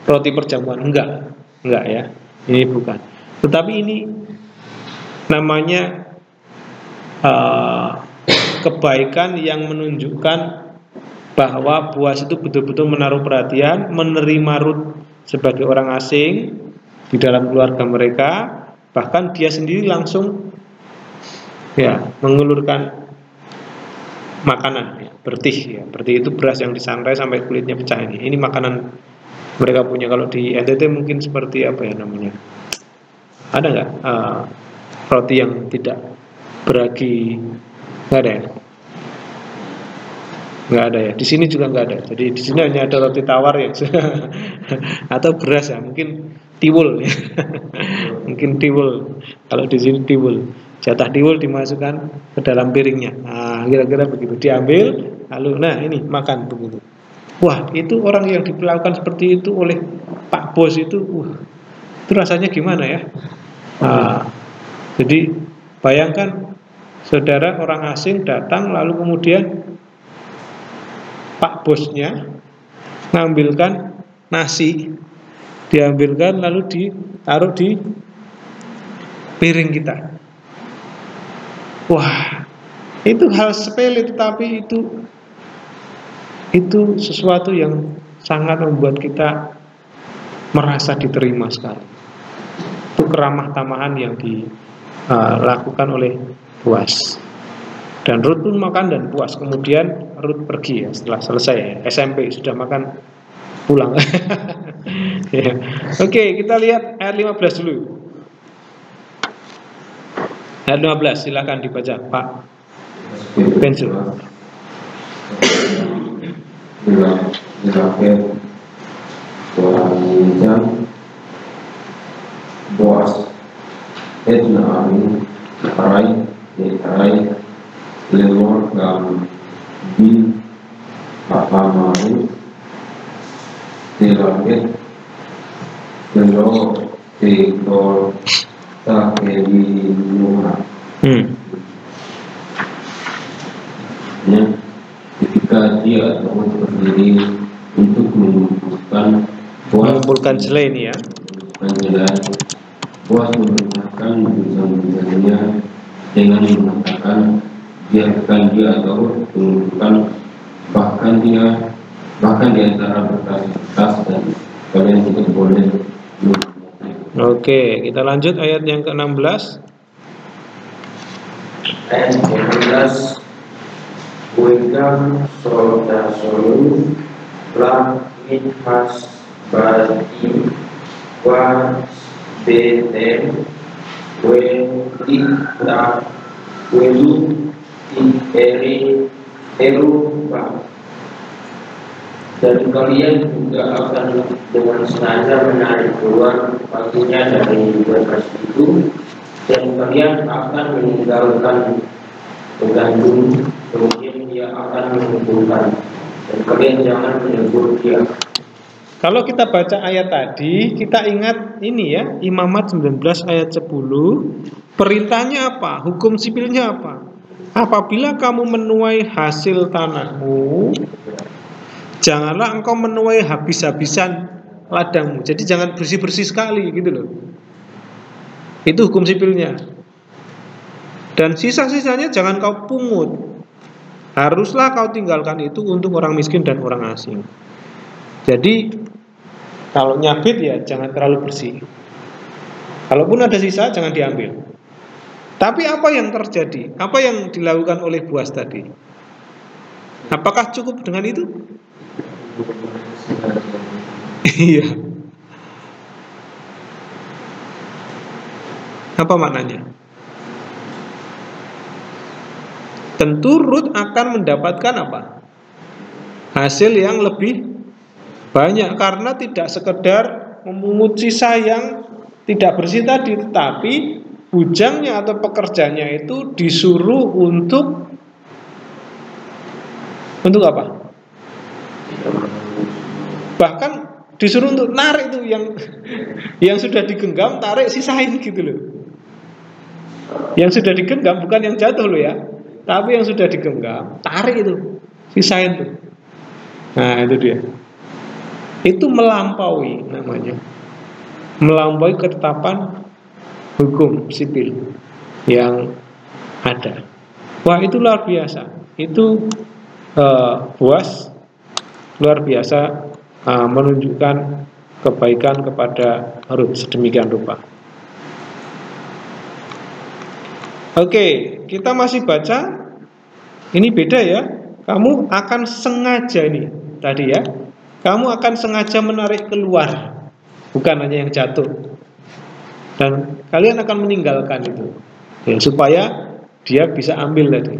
roti perjamuan. Enggak ya. Ini bukan. Tetapi ini namanya kebaikan yang menunjukkan bahwa Boas itu betul-betul menaruh perhatian, menerima Rut sebagai orang asing di dalam keluarga mereka. Bahkan dia sendiri langsung mengulurkan makanan bertih ya. Bertih itu beras yang disangrai sampai kulitnya pecah ini. Ini makanan mereka punya. Kalau di NTT mungkin seperti apa ya namanya? Ada nggak roti yang tidak beragi? Nggak ada ya? Nggak ada ya. Di sini juga nggak ada. Jadi di sini hanya ada roti tawar ya, atau beras ya. Mungkin tiwul ya. Mungkin tiwul. Kalau di sini tiwul. Jatah tiwul dimasukkan ke dalam piringnya. Nah, kira-kira begitu. Diambil, lalu ini makan begitu. Wah, itu orang yang diperlakukan seperti itu oleh Pak Bos itu, itu rasanya gimana ya? Jadi bayangkan saudara orang asing datang, lalu kemudian Pak Bosnya ngambilkan nasi, diambilkan lalu ditaruh di piring kita. Wah, itu hal sepele, tetapi itu sesuatu yang sangat membuat kita merasa diterima sekali. Itu keramah tamahan yang dilakukan oleh Boaz. Dan Ruth pun makan dan puas. Kemudian Ruth pergi ya, setelah selesai SMP sudah makan, pulang. Ya. Oke, kita lihat ayat 15 dulu. Ayat 15, silakan dibaca Pak Bensu. Boaz Edna Amin Rai Lewor Gam Bin Papa Maru Dilapet Lelo Tekor Takeli Nuha. Ya, ketika dia berdiri untuk mengumpulkan jelai ini ya, Boaz memerintahkan bintang-bintangnya dengan mengatakan biarkan dia atau mengumpulkan bahkan di antara berkas-berkas dan kalian tidak boleh. Oke, kita lanjut ayat yang ke-16. Ayat 16. Wekam solda solu lam minhas bati wa betem wekita welu eruba, dan kalian juga akan dengan sengaja menarik keluar paginya dari berkas itu, dan kalian akan meninggalkan penggantung, kemudian dia akan mengumpulkan, dan kalian jangan menegur dia. Kalau kita baca ayat tadi, kita ingat ini ya, Imamat 19 ayat 10, perintahnya apa? Hukum sipilnya apa? Apabila kamu menuai hasil tanahmu, janganlah engkau menuai habis-habisan ladangmu. Jadi jangan bersih-bersih sekali gitu loh. Itu hukum sipilnya. Dan sisa-sisanya jangan kau pungut. Haruslah kau tinggalkan itu untuk orang miskin dan orang asing. Jadi kalau nyabit ya jangan terlalu bersih. Kalaupun ada sisa jangan diambil. Tapi apa yang terjadi? Apa yang dilakukan oleh Boaz tadi? Apakah cukup dengan itu? Iya. Apa maknanya? Tentu Ruth akan mendapatkan apa? Hasil yang lebih banyak, karena tidak sekedar memungut sisa yang tidak bersih tadi, tetapi bujangnya atau pekerjanya itu disuruh untuk apa? Bahkan disuruh untuk narik tuh yang sudah digenggam, tarik sisain gitu loh. Yang sudah digenggam bukan yang jatuh loh ya, tapi yang sudah digenggam, tarik itu, sisain tuh. Nah itu dia. Itu melampaui namanya, melampaui ketetapan hukum sipil yang ada. Wah itu luar biasa. Itu Boaz luar biasa menunjukkan kebaikan kepada Ruth sedemikian rupa. Oke, kita masih baca. Ini beda ya. Kamu akan sengaja ini tadi ya. Kamu akan sengaja menarik keluar, bukan hanya yang jatuh. Dan kalian akan meninggalkan itu ya, supaya dia bisa ambil tadi.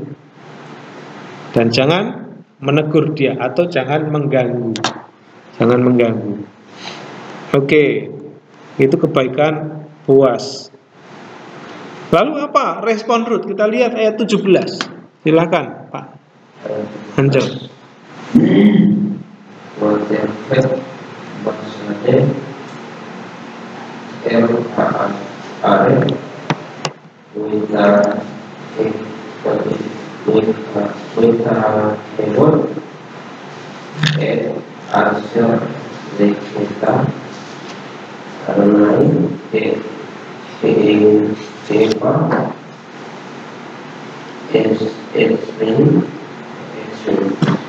Dan jangan menegur dia atau jangan mengganggu. Jangan mengganggu. Oke, itu kebaikan Boaz. Lalu apa respon Ruth? Kita lihat ayat 17. Silakan Pak Angel.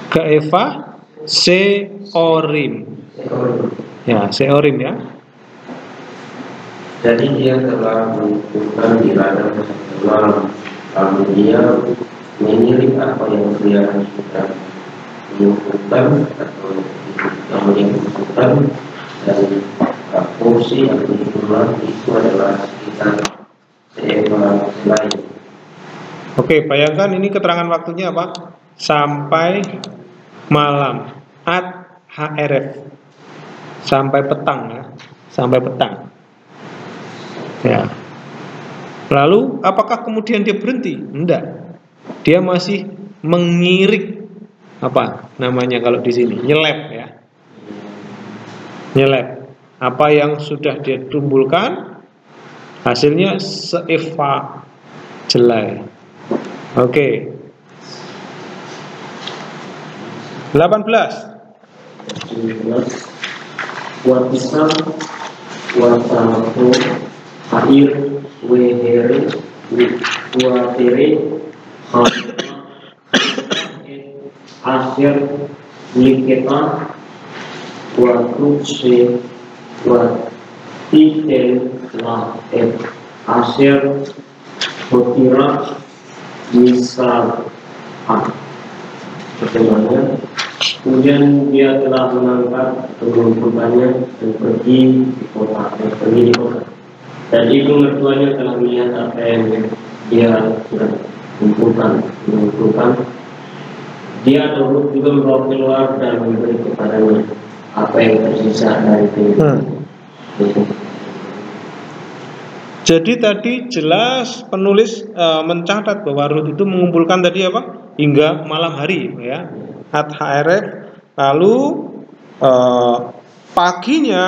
Ke Eva Seorim Ya, seorim ya. Jadi dia telah mengumpulkan di ladang satu malam, lalu dia menilik apa yang dia sudah mengumpulkan atau yang mengumpulkan, dan porsi atau jumlah itu adalah sekitar seekor lain. Oke, bayangkan ini keterangan waktunya apa? Sampai malam, HRF, sampai petang ya, sampai petang. Ya. Lalu apakah kemudian dia berhenti? Enggak. Dia masih mengirik, apa namanya kalau di sini? Nyelep ya. Nyelep. Apa yang sudah dia tumbulkan hasilnya seeva jelai. Oke. 18. Wapisang watako air wehere watere akhir liketa watuse watitel la akhir hotira misal bagaimana. Kemudian dia telah mengangkat atau mengumpulkannya dan pergi di kota, dan ibu mertuanya telah melihat apa yang dia sudah mengumpulkan. Dia turut juga membawa keluar dan memberi kepadanya apa yang tersisa dari itu. Jadi tadi jelas penulis mencatat bahwa Rut itu mengumpulkan tadi apa? Hingga malam hari ya. HRF. Lalu paginya,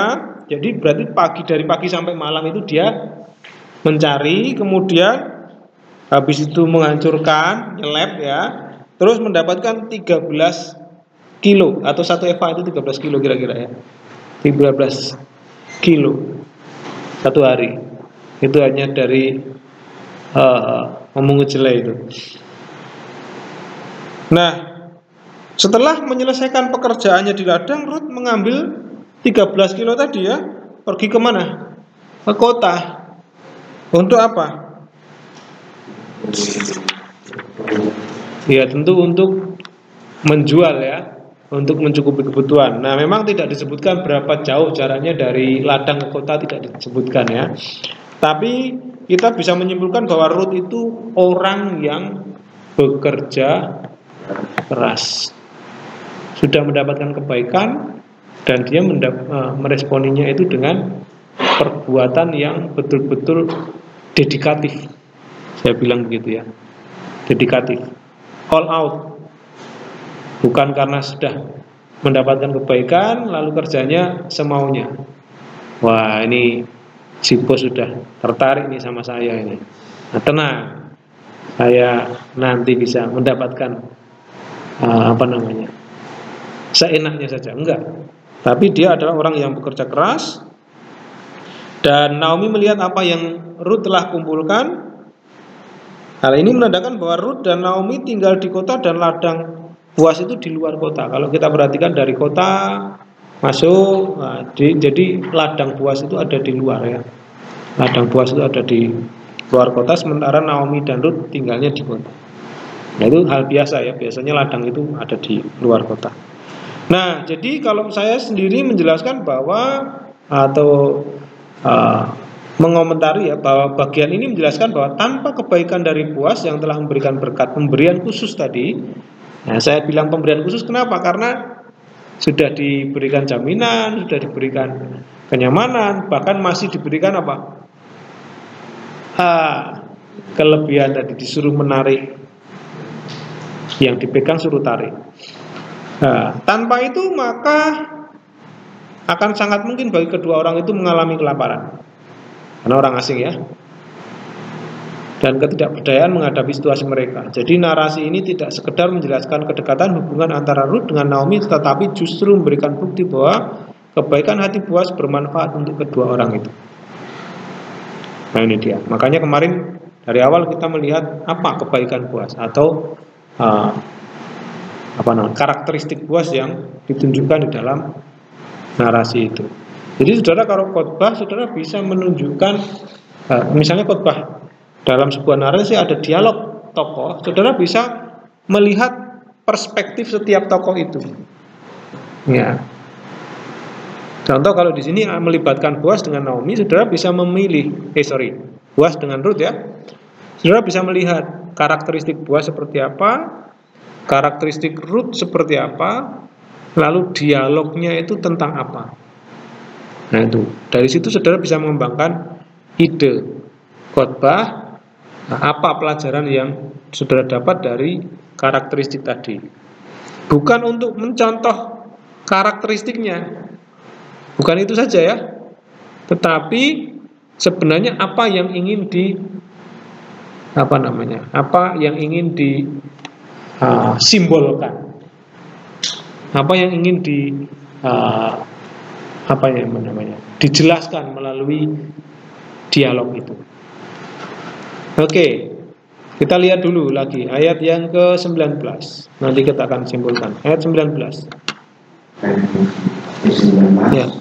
jadi berarti dari pagi sampai malam itu dia mencari, kemudian habis itu menghancurkan, nyelep ya. Terus mendapatkan 13 kilo atau 1 eva itu 13 kilo kira-kira ya. 13 kilo satu hari. Itu hanya dari memungut jelai itu. Nah, setelah menyelesaikan pekerjaannya di ladang, Rut mengambil 13 kilo tadi ya, pergi kemana? Ke kota. Untuk apa? Ya tentu untuk menjual ya, untuk mencukupi kebutuhan. Nah memang tidak disebutkan berapa jauh jaraknya dari ladang ke kota, tidak disebutkan ya. Tapi kita bisa menyimpulkan bahwa Rut itu orang yang bekerja keras, sudah mendapatkan kebaikan, dan dia meresponinya itu dengan perbuatan yang betul-betul dedikatif. Saya bilang begitu ya, dedikatif, all out. Bukan karena sudah mendapatkan kebaikan lalu kerjanya semaunya. Wah ini si bos sudah tertarik nih sama saya ini. Nah tenang, saya nanti bisa mendapatkan seenaknya saja. Enggak. Tapi dia adalah orang yang bekerja keras. Dan Naomi melihat apa yang Rut telah kumpulkan. Hal ini menandakan bahwa Rut dan Naomi tinggal di kota dan ladang Boas itu di luar kota. Kalau kita perhatikan dari kota masuk, jadi ladang Boas itu ada di luar ya. Ladang Boas itu ada di luar kota, sementara Naomi dan Rut tinggalnya di kota. Nah itu hal biasa ya, biasanya ladang itu ada di luar kota. Nah jadi kalau saya sendiri menjelaskan bahwa atau mengomentari ya, bahwa bagian ini menjelaskan bahwa tanpa kebaikan dari Boas yang telah memberikan berkat pemberian khusus tadi. Nah saya bilang pemberian khusus kenapa? Karena sudah diberikan jaminan, sudah diberikan kenyamanan, bahkan masih diberikan apa? Kelebihan tadi, disuruh menarik, yang dipegang suruh tarik. Nah, tanpa itu maka akan sangat mungkin bagi kedua orang itu mengalami kelaparan, karena orang asing ya, dan ketidakberdayaan menghadapi situasi mereka. Jadi narasi ini tidak sekedar menjelaskan kedekatan hubungan antara Rut dengan Naomi, tetapi justru memberikan bukti bahwa kebaikan hati Boas bermanfaat untuk kedua orang itu. Nah ini dia. Makanya kemarin dari awal kita melihat apa kebaikan Boas atau karakteristik Boas yang ditunjukkan di dalam narasi itu. Jadi saudara kalau khotbah, saudara bisa menunjukkan, misalnya khotbah dalam sebuah narasi ada dialog tokoh, saudara bisa melihat perspektif setiap tokoh itu. Ya. Contoh kalau di sini melibatkan Boaz dengan Naomi, saudara bisa memilih, Boaz dengan Ruth ya. Saudara bisa melihat karakteristik Boaz seperti apa, karakteristik Ruth seperti apa, lalu dialognya itu tentang apa. Nah itu, dari situ saudara bisa mengembangkan ide khotbah, apa pelajaran yang saudara dapat dari karakteristik tadi. Bukan untuk mencontoh karakteristiknya, bukan itu saja ya, tetapi sebenarnya apa yang ingin simbolkan, apa yang ingin dijelaskan melalui dialog itu. Oke, kita lihat dulu lagi ayat yang ke-19. Nanti kita akan simpulkan ayat 19. Ayat 19. Ya.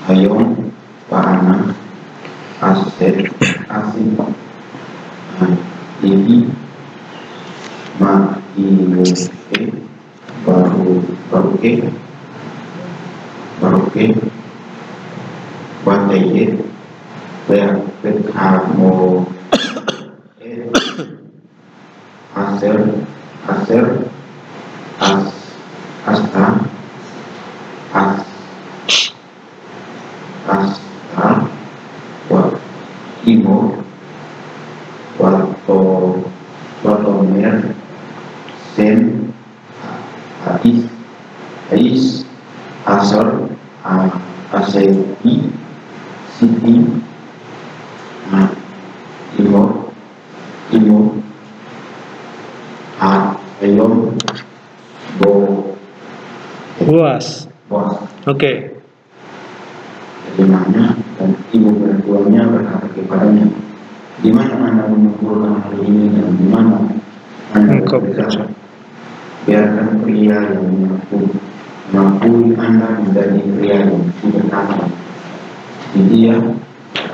Ayom Paana Aset Asin Ini Ma Inuke Baruke Wataye Berhamo Aser Asta wa imo watomer sen ais asar aseti siti imo ayom Boaz. Oke. Bagaimana dan ibu mertuanya berkata kepadanya, di mana Anda mengumpulkan hari ini dan di mana Anda bekerja? Biarkan pria yang mengakui Anda menjadi pria yang sudah tamat. Jadi dia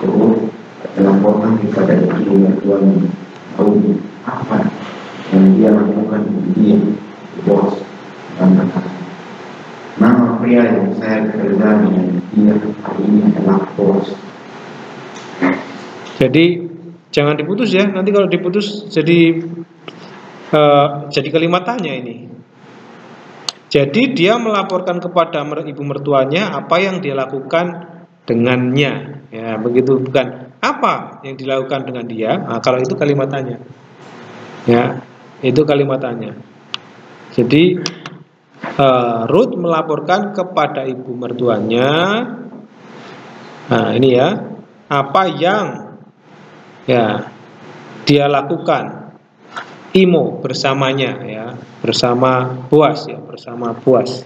turut melaporkan kepada ibu mertuanya, tahu apa yang dia lakukan di dia, Bos, dan berkata, nama pria yang saya bekerja dengan dia hari ini adalah Boaz. Jadi jangan diputus ya. Nanti kalau diputus jadi kalimat tanya ini. Jadi dia melaporkan kepada ibu mertuanya apa yang dia lakukan dengannya. Ya begitu, bukan apa yang dilakukan dengan dia. Nah, kalau itu kalimat tanya. Ya itu kalimat tanya. Jadi Ruth melaporkan kepada ibu mertuanya, nah ini ya, apa yang dia lakukan Imo bersamanya ya, bersama Boaz ya, bersama Boaz.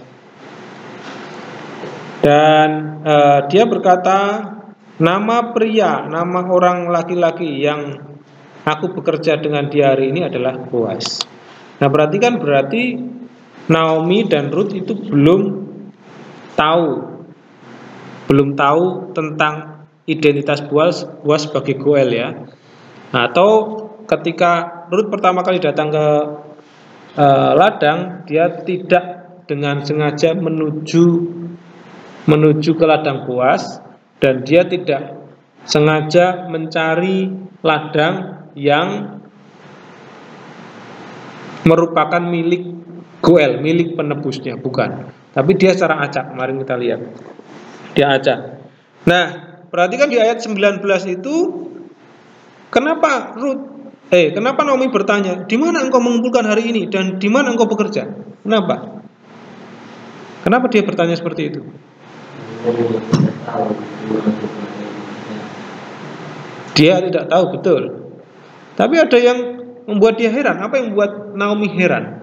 Dan dia berkata, nama pria, nama orang laki-laki yang aku bekerja dengan dia hari ini adalah Boaz. Nah berarti Naomi dan Ruth itu belum tahu tentang identitas Boaz sebagai Goel ya. Atau ketika Ruth pertama kali datang ke ladang, dia tidak dengan sengaja menuju ke ladang Boaz, dan dia tidak sengaja mencari ladang yang merupakan milik Goel, milik penebusnya, bukan. Tapi dia secara acak, mari kita lihat. Dia acak. Nah, perhatikan di ayat 19 itu, kenapa Naomi bertanya, di mana engkau mengumpulkan hari ini dan di mana engkau bekerja? Kenapa? Kenapa dia bertanya seperti itu? Dia tidak tahu, betul. Tapi ada yang membuat dia heran. Apa yang membuat Naomi heran?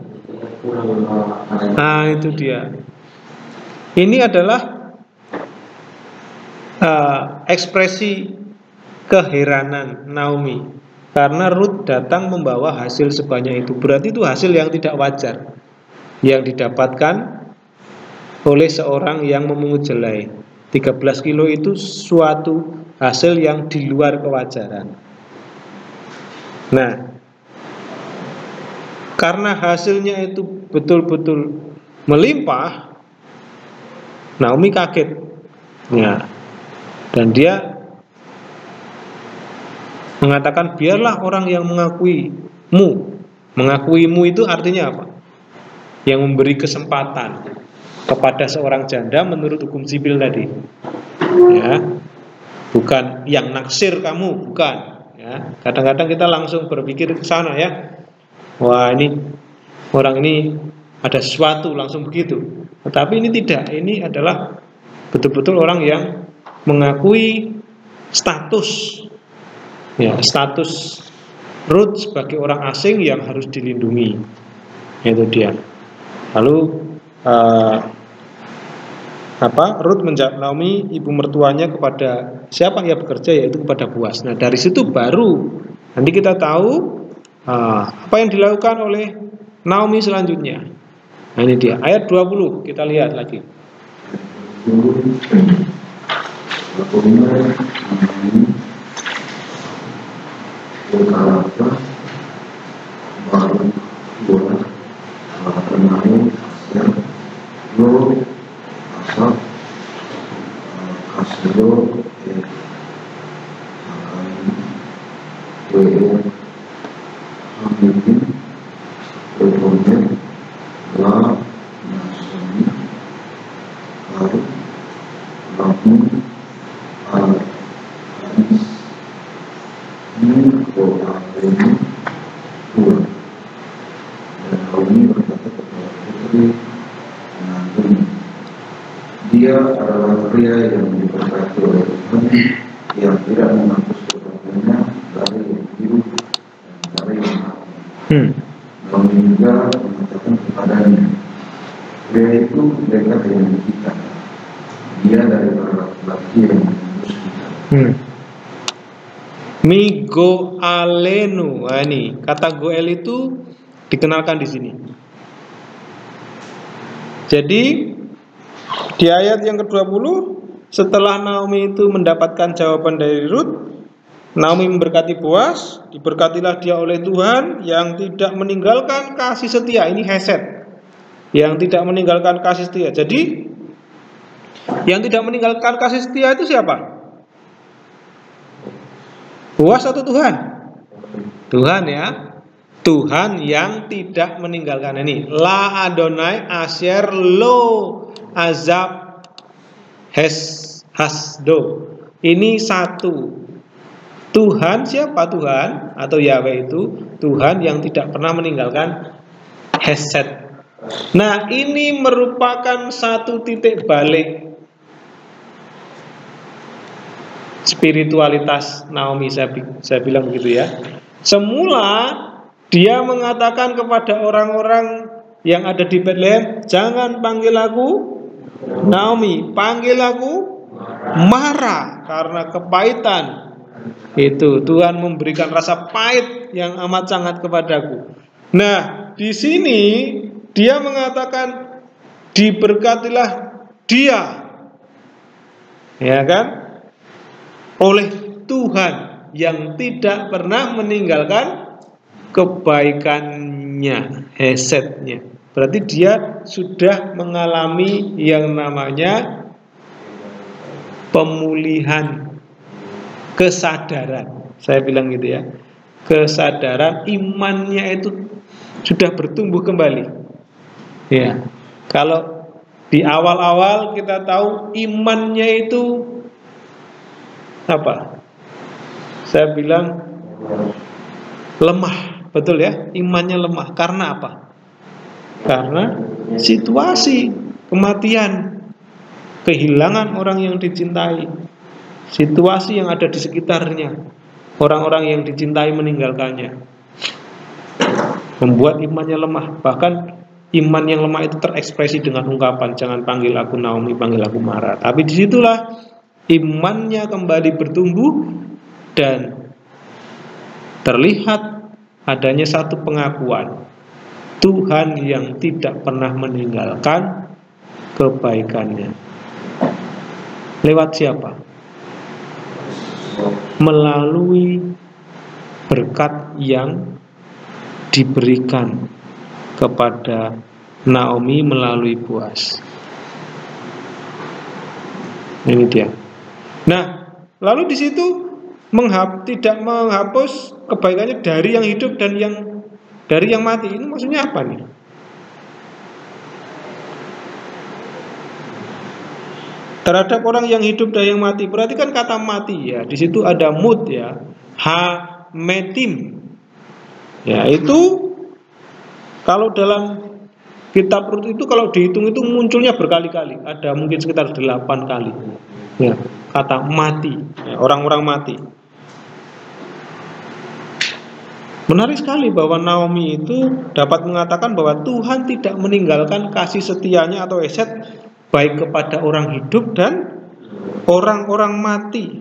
Nah itu dia. Ini adalah ekspresi keheranan Naomi karena Ruth datang membawa hasil sebanyak itu. Berarti itu hasil yang tidak wajar yang didapatkan oleh seorang yang memungut jelai. 13 kilo itu suatu hasil yang di luar kewajaran. Nah, karena hasilnya itu betul-betul melimpah, Naomi kaget. Ya. Dan dia mengatakan, biarlah orang yang mengakuimu. Mengakuimu itu artinya apa? Yang memberi kesempatan kepada seorang janda menurut hukum sipil tadi. Ya. Bukan yang naksir kamu, bukan. Ya. Kadang-kadang kita langsung berpikir ke sana ya. Wah, ini orang ini ada sesuatu, langsung begitu. Tetapi ini tidak. Ini adalah betul-betul orang yang mengakui status, ya, status Ruth sebagai orang asing yang harus dilindungi. Itu dia. Lalu Ruth menjawab Naomi, ibu mertuanya, kepada siapa ia bekerja, yaitu kepada Boaz. Nah, dari situ baru nanti kita tahu apa yang dilakukan oleh Naomi selanjutnya. Nah, ini dia ayat 20, kita lihat lagi. Dia adalah pria yang diberkati oleh Tuhan, yang tidak menghapus perbuatannya dari yang hidup dan dari yang mati. Naomi juga mengatakan kepadanya, pria itu dekat dengan kita, dia dari para laki-laki yang mengurus kita. Migo alenu. Nah, ini kata goel itu dikenalkan di sini. Jadi di ayat yang ke-20, setelah Naomi itu mendapatkan jawaban dari Ruth, Naomi memberkati Boaz, diberkatilah dia oleh Tuhan yang tidak meninggalkan kasih setia. Ini hesed, yang tidak meninggalkan kasih setia. Jadi yang tidak meninggalkan kasih setia itu siapa? Boaz atau Tuhan? Tuhan, ya. Tuhan yang tidak meninggalkan. Ini La Adonai Asher Lo Azab Hasdo. Ini satu. Tuhan, siapa Tuhan? Atau Yahweh itu Tuhan yang tidak pernah meninggalkan hesed. Nah, ini merupakan satu titik balik spiritualitas Naomi, saya bilang begitu ya. Semula dia mengatakan kepada orang-orang yang ada di Bethlehem, jangan panggil aku Naomi, panggil aku Mara, karena kepahitan itu Tuhan memberikan rasa pahit yang amat sangat kepadaku. Nah, di sini dia mengatakan diberkatilah dia, ya kan, oleh Tuhan yang tidak pernah meninggalkan kebaikannya, hesetnya. Berarti dia sudah mengalami yang namanya pemulihan kesadaran. Saya bilang gitu ya. Kesadaran imannya itu sudah bertumbuh kembali. Ya. Kalau di awal-awal kita tahu imannya itu apa? Saya bilang lemah. Betul ya, imannya lemah. Karena apa? Karena situasi kematian, kehilangan orang yang dicintai, situasi yang ada di sekitarnya, orang-orang yang dicintai meninggalkannya, membuat imannya lemah. Bahkan iman yang lemah itu terekspresi dengan ungkapan, jangan panggil aku Naomi, panggil aku Mara. Tapi disitulah imannya kembali bertumbuh dan terlihat adanya satu pengakuan Tuhan yang tidak pernah meninggalkan kebaikannya. Lewat siapa? Melalui berkat yang diberikan kepada Naomi melalui Boaz. Ini dia. Nah, lalu di situ tidak menghapus kebaikannya dari yang hidup dan dari yang mati. Ini maksudnya apa nih? Terhadap orang yang hidup dan yang mati. Perhatikan kata mati ya. Di situ ada mut ya. Ha-metim. Ya, itu kalau dalam kitab Rut itu kalau dihitung itu munculnya berkali-kali. Ada mungkin sekitar 8 kali. Ya, kata mati, ya, orang-orang mati. Menarik sekali bahwa Naomi itu dapat mengatakan bahwa Tuhan tidak meninggalkan kasih setianya atau eset baik kepada orang hidup dan orang-orang mati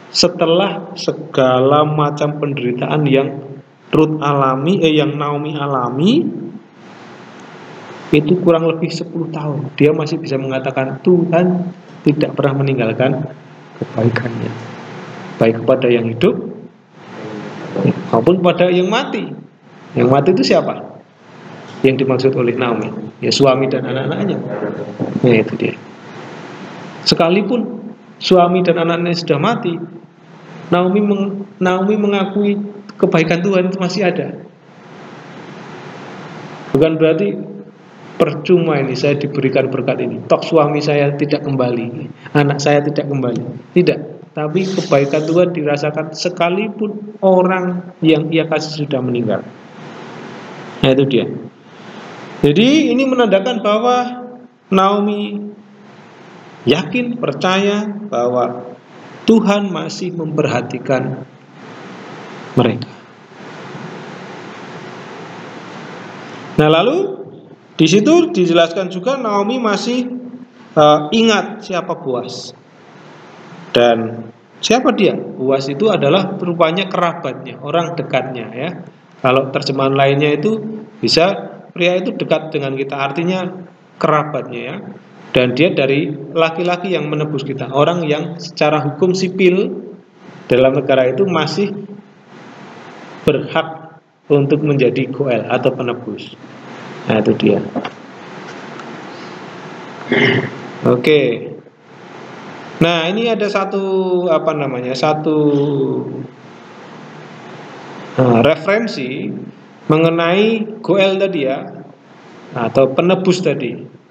setelah segala macam penderitaan yang yang Naomi alami itu kurang lebih 10 tahun. Dia masih bisa mengatakan Tuhan tidak pernah meninggalkan kebaikannya baik kepada yang hidup maupun pada yang mati. Yang mati itu siapa? Yang dimaksud oleh Naomi, ya suami dan anak-anaknya. Ya itu dia. Sekalipun suami dan anak-anaknya sudah mati, Naomi mengakui kebaikan Tuhan itu masih ada. Bukan berarti percuma ini saya diberikan berkat ini, toh suami saya tidak kembali, anak saya tidak kembali. Tidak. Tapi kebaikan Tuhan dirasakan sekalipun orang yang ia kasih sudah meninggal. Nah itu dia. Jadi ini menandakan bahwa Naomi yakin, percaya bahwa Tuhan masih memperhatikan mereka. Nah lalu di situ dijelaskan juga Naomi masih ingat siapa Boaz. Dan siapa dia? Boaz itu adalah rupanya kerabatnya, orang dekatnya ya. Kalau terjemahan lainnya itu bisa pria itu dekat dengan kita, artinya kerabatnya ya. Dan dia dari laki-laki yang menebus kita, orang yang secara hukum sipil dalam negara itu masih berhak untuk menjadi goel atau penebus. Nah itu dia. Oke. Nah ini ada satu referensi mengenai goel tadi ya, atau penebus tadi.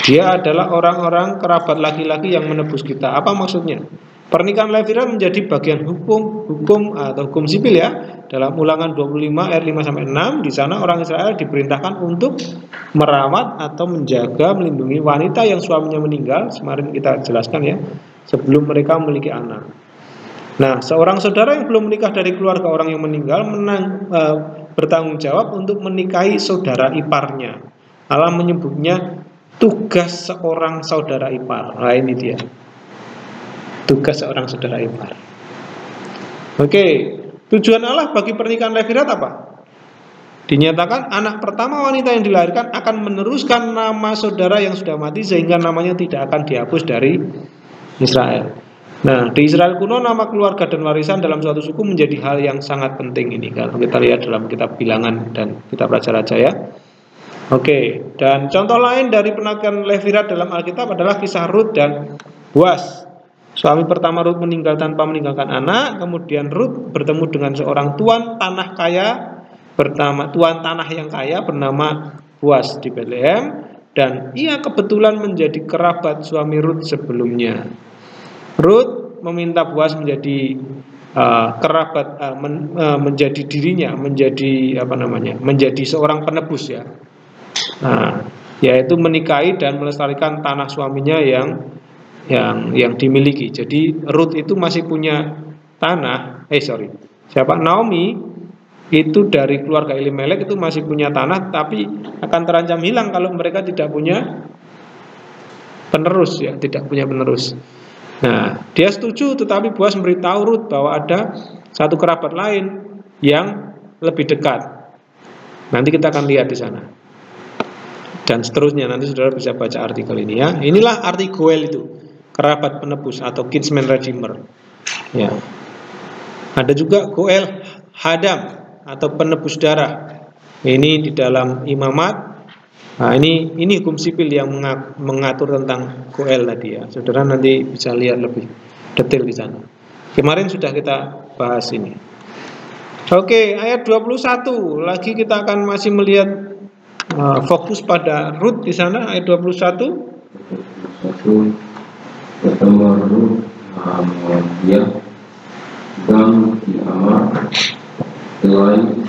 Dia adalah orang-orang kerabat laki-laki yang menebus kita. Apa maksudnya? Pernikahan Levirat menjadi bagian hukum atau hukum sipil ya. Dalam Ulangan 25 ayat 5 sampai 6, di sana orang Israel diperintahkan untuk merawat atau menjaga, melindungi wanita yang suaminya meninggal. Kemarin kita jelaskan ya, sebelum mereka memiliki anak. Nah, seorang saudara yang belum menikah dari keluarga orang yang meninggal bertanggung jawab untuk menikahi saudara iparnya. Allah menyebutnya tugas seorang saudara ipar. Nah ini dia, tugas seorang saudara ipar. Oke, tujuan Allah bagi pernikahan Levirat apa? Dinyatakan anak pertama wanita yang dilahirkan akan meneruskan nama saudara yang sudah mati, sehingga namanya tidak akan dihapus dari Israel. Nah, di Israel kuno nama keluarga dan warisan dalam suatu suku menjadi hal yang sangat penting ini. Kalau kita lihat dalam kitab Bilangan dan kitab Raja-Raja ya. Oke, dan contoh lain dari pernikahan Levirat dalam Alkitab adalah kisah Rut dan Boaz. Suami pertama Rut meninggal tanpa meninggalkan anak, kemudian Rut bertemu dengan seorang tuan tanah yang kaya bernama Boaz di Bethlehem, dan ia kebetulan menjadi kerabat suami Rut sebelumnya. Rut meminta Boaz menjadi menjadi dirinya, menjadi seorang penebus ya. Nah, yaitu menikahi dan melestarikan tanah suaminya yang dimiliki. Jadi Rut itu masih punya tanah. Naomi itu dari keluarga Elimelek itu masih punya tanah, tapi akan terancam hilang kalau mereka tidak punya penerus ya, tidak punya penerus. Nah, dia setuju, tetapi Boas memberitahu Rut bahwa ada satu kerabat lain yang lebih dekat. Nanti kita akan lihat di sana. Dan seterusnya, nanti saudara bisa baca artikel ini ya. Inilah arti Goel itu, kerabat penebus atau kinsman redeemer. Ya. Ada juga Goel Hadam atau penebus darah. Ini di dalam Imamat. Nah, ini hukum sipil yang mengatur tentang Goel tadi ya. Saudara nanti bisa lihat lebih detail di sana. Kemarin sudah kita bahas ini. Oke, ayat 21. Lagi kita akan masih melihat fokus pada Rut di sana, ayat 21. Pertama Rut dia dan Amar selain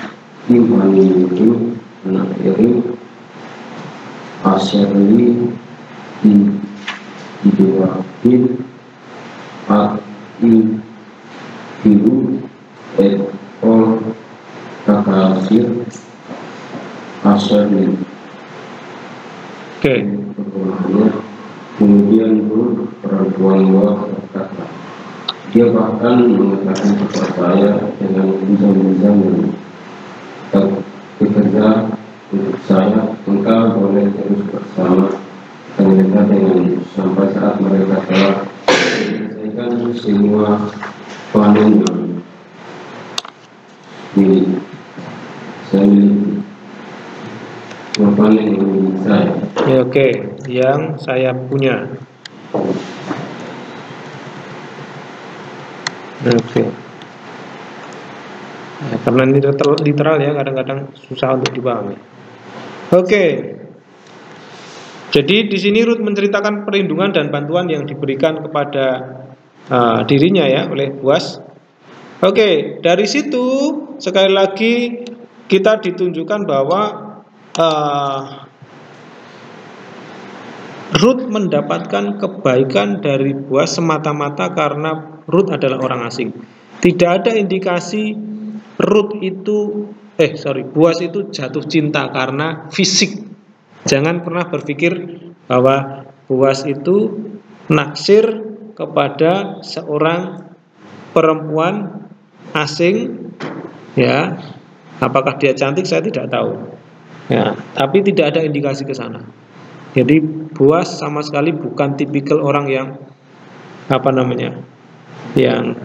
Imani itu anak Eri Asyari Ibrahim Al-Ibu Ol Kakasir Asyari. Oke. Kemudian perempuan luar berkata, dia bahkan mengatakan kepada saya dengan bincang-bincang dan bekerja untuk saya, engkau boleh terus bersama ternyata dengan sampai saat mereka telah menyelesaikan semua panen yang milik saya miliki, semua panen yang milik saya. Ya, oke, yang saya punya. Oke. Ya, karena ini literal ya, kadang-kadang susah untuk dipahami. Oke. Jadi di sini Rut menceritakan perlindungan dan bantuan yang diberikan kepada dirinya ya oleh Boas. Oke, dari situ sekali lagi kita ditunjukkan bahwa Rut mendapatkan kebaikan dari Boas semata-mata karena Rut adalah orang asing. Tidak ada indikasi Boas itu jatuh cinta karena fisik. Jangan pernah berpikir bahwa Boas itu naksir kepada seorang perempuan asing, ya. Apakah dia cantik saya tidak tahu. Ya, tapi tidak ada indikasi ke sana. Jadi Boas sama sekali bukan tipikal orang yang yang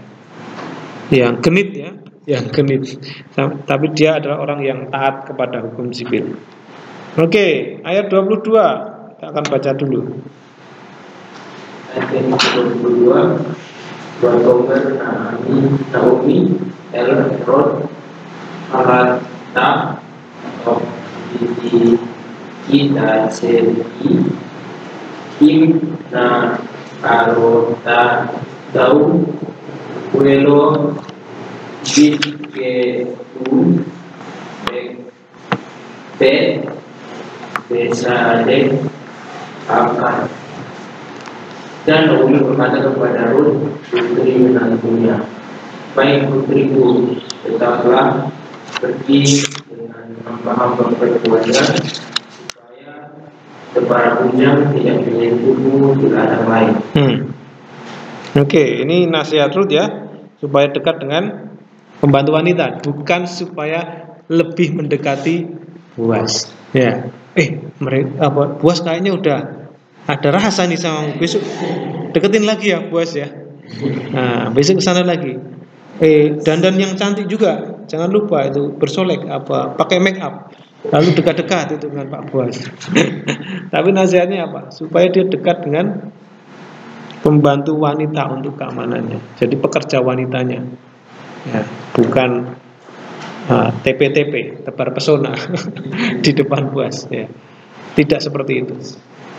genit ya, yang genit. Tapi dia adalah orang yang taat kepada hukum sipil. Oke, ayat 22 kita akan baca dulu. Ayat 22. Wakomer Naomi Elrod Alata Di kita seri Kim na Karota Tau Welo Biketu Be Besade Akan. Dan Naomi berkata kepada Rut, putri menantunya, baik putriku, tetaplah pergi dengan hamba-hamba perempuannya, supaya teparakunya tidak menyentuhmu di ladang lain. Oke, ini nasihat Rut ya, supaya dekat dengan pembantu wanita, bukan supaya lebih mendekati Boas. Ya, Boas kayaknya udah ada rasa nih sama besok deketin lagi ya Boas ya. Nah besok kesana lagi. Dandan yang cantik juga, jangan lupa itu bersolek pakai make up, lalu dekat-dekat itu dengan Pak Boas. Tapi nasihatnya apa? Supaya dia dekat dengan pembantu wanita untuk keamanannya. Jadi pekerja wanitanya, ya, bukan TP tebar pesona di depan Boas. Ya. Tidak seperti itu.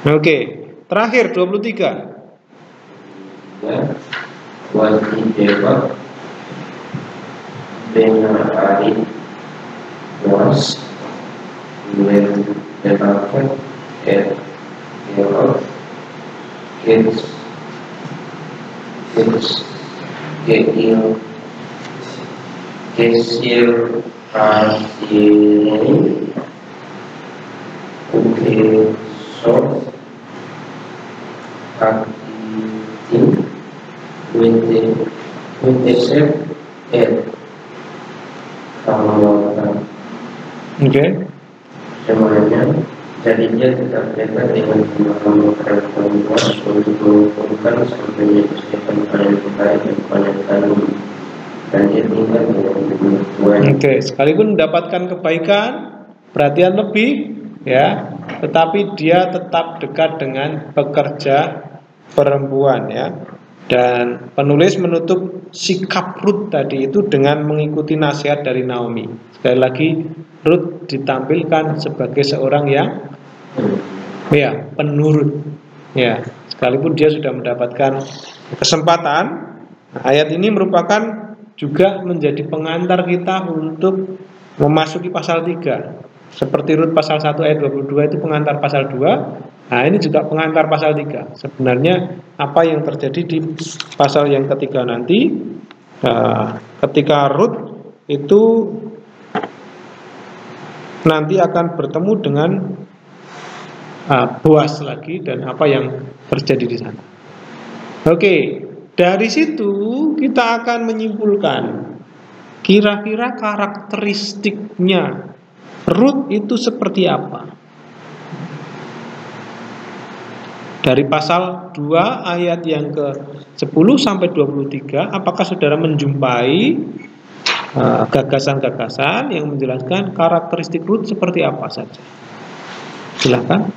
Oke, terakhir 23. Wajib dewa dengan hari was dengan development develop kids kesir hasilnya so WTSF kalau Oke. semuanya, jadi dia tetap dekat dengan pengalaman luas untuk mengumpulkan sampainya kesehatan kalian terkait dan kebanyakan dan dia tinggal dengan tuan. Oke, sekalipun mendapatkan kebaikan, perhatian lebih, ya, tetapi dia tetap dekat dengan pekerja perempuan, ya. Dan penulis menutup sikap Ruth tadi itu dengan mengikuti nasihat dari Naomi. Sekali lagi, Ruth ditampilkan sebagai seorang yang ya penurut, ya, sekalipun dia sudah mendapatkan kesempatan. Ayat ini merupakan juga menjadi pengantar kita untuk memasuki pasal 3. Seperti Rut pasal 1 ayat 22 itu pengantar pasal 2. Nah, ini juga pengantar pasal 3. Sebenarnya apa yang terjadi di pasal yang ketiga nanti, ketika Rut itu nanti akan bertemu dengan Boas lagi, dan apa yang terjadi di sana. Oke, dari situ kita akan menyimpulkan kira-kira karakteristiknya Rut itu seperti apa. Dari pasal 2 ayat yang ke-10 sampai 23, apakah saudara menjumpai gagasan-gagasan yang menjelaskan karakteristik Rut seperti apa saja? Silakan.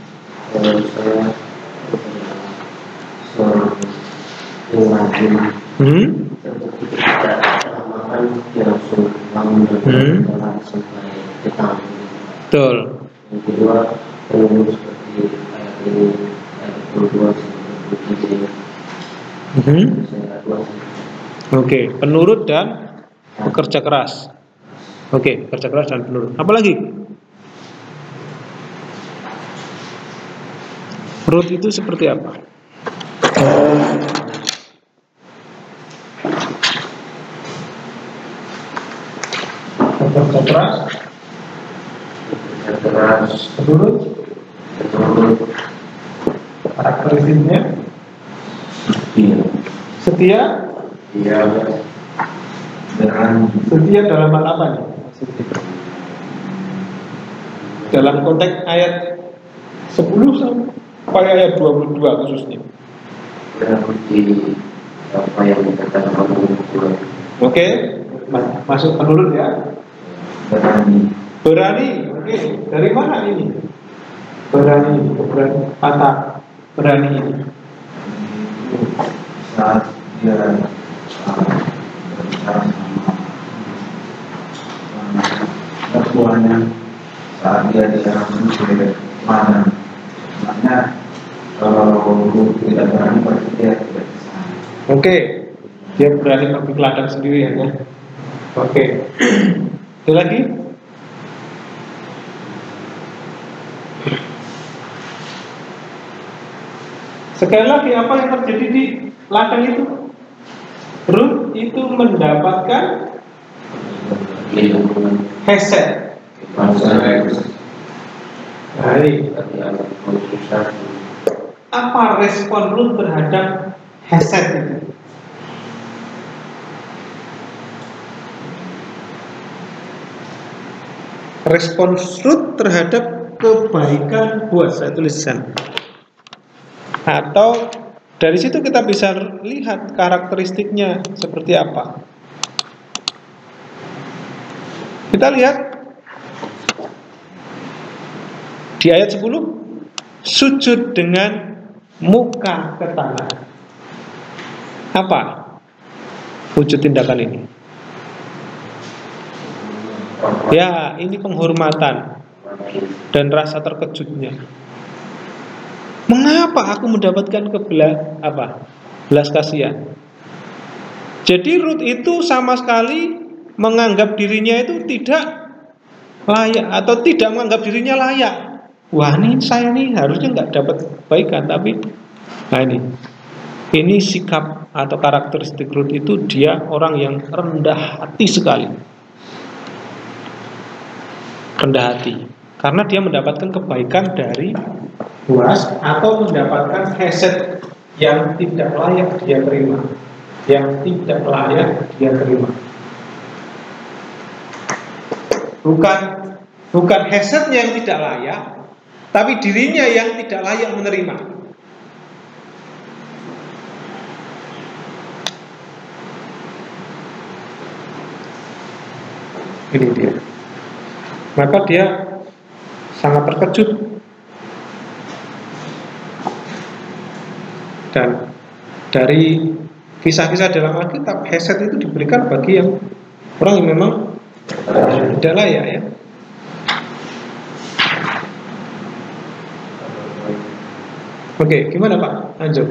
Saya Betul. yang kedua, seperti ayat ini, ayat 22 Oke, penurut dan pekerja keras. Oke, pekerja keras dan penurut. Apa lagi? Rut itu seperti apa? Pekerja keras, penurut, karakteristiknya setia. Setia dalam hal apa nih? Dalam konteks ayat 10 sampai ayat 22 khususnya. Apa yang dikatakan Oke, masuk penurut ya. Berani. Oke, dari mana ini? Berani kata berani ini. Saat dia berbicara sama mertuanya, saat dia diserang ke mana, sebenarnya kalau tidak berani pasti dia tidak bisa. Oke, dia berani pergi ke ladang sendiri ya. Oke. Ada lagi? Sekali lagi, apa yang terjadi di ladang itu? Rut itu mendapatkan hesed. Baik. Apa respon Rut terhadap hesed itu? Respon Rut terhadap kebaikan Boaz, saya tuliskan. Atau dari situ kita bisa lihat karakteristiknya seperti apa. Kita lihat di ayat 10, sujud dengan muka ke tanah. Apa wujud tindakan ini? Ya, ini penghormatan dan rasa terkejutnya. Mengapa aku mendapatkan belas kasihan? Jadi Rut itu sama sekali menganggap dirinya itu tidak layak, atau tidak menganggap dirinya layak. Wah, ini saya nih harusnya nggak dapat kebaikan, tapi nah ini sikap atau karakteristik Rut itu, dia orang yang rendah hati sekali. Rendah hati karena dia mendapatkan kebaikan dari Boaz atau mendapatkan hesed yang tidak layak dia terima. yang tidak layak dia terima. Bukan headsetnya yang tidak layak, tapi dirinya yang tidak layak menerima. Ini dia. Maka dia sangat terkejut. Dan dari kisah-kisah dalam Alkitab, headset itu diberikan bagi yang orang yang memang tidak layak ya. Oke, gimana Pak? Lanjut.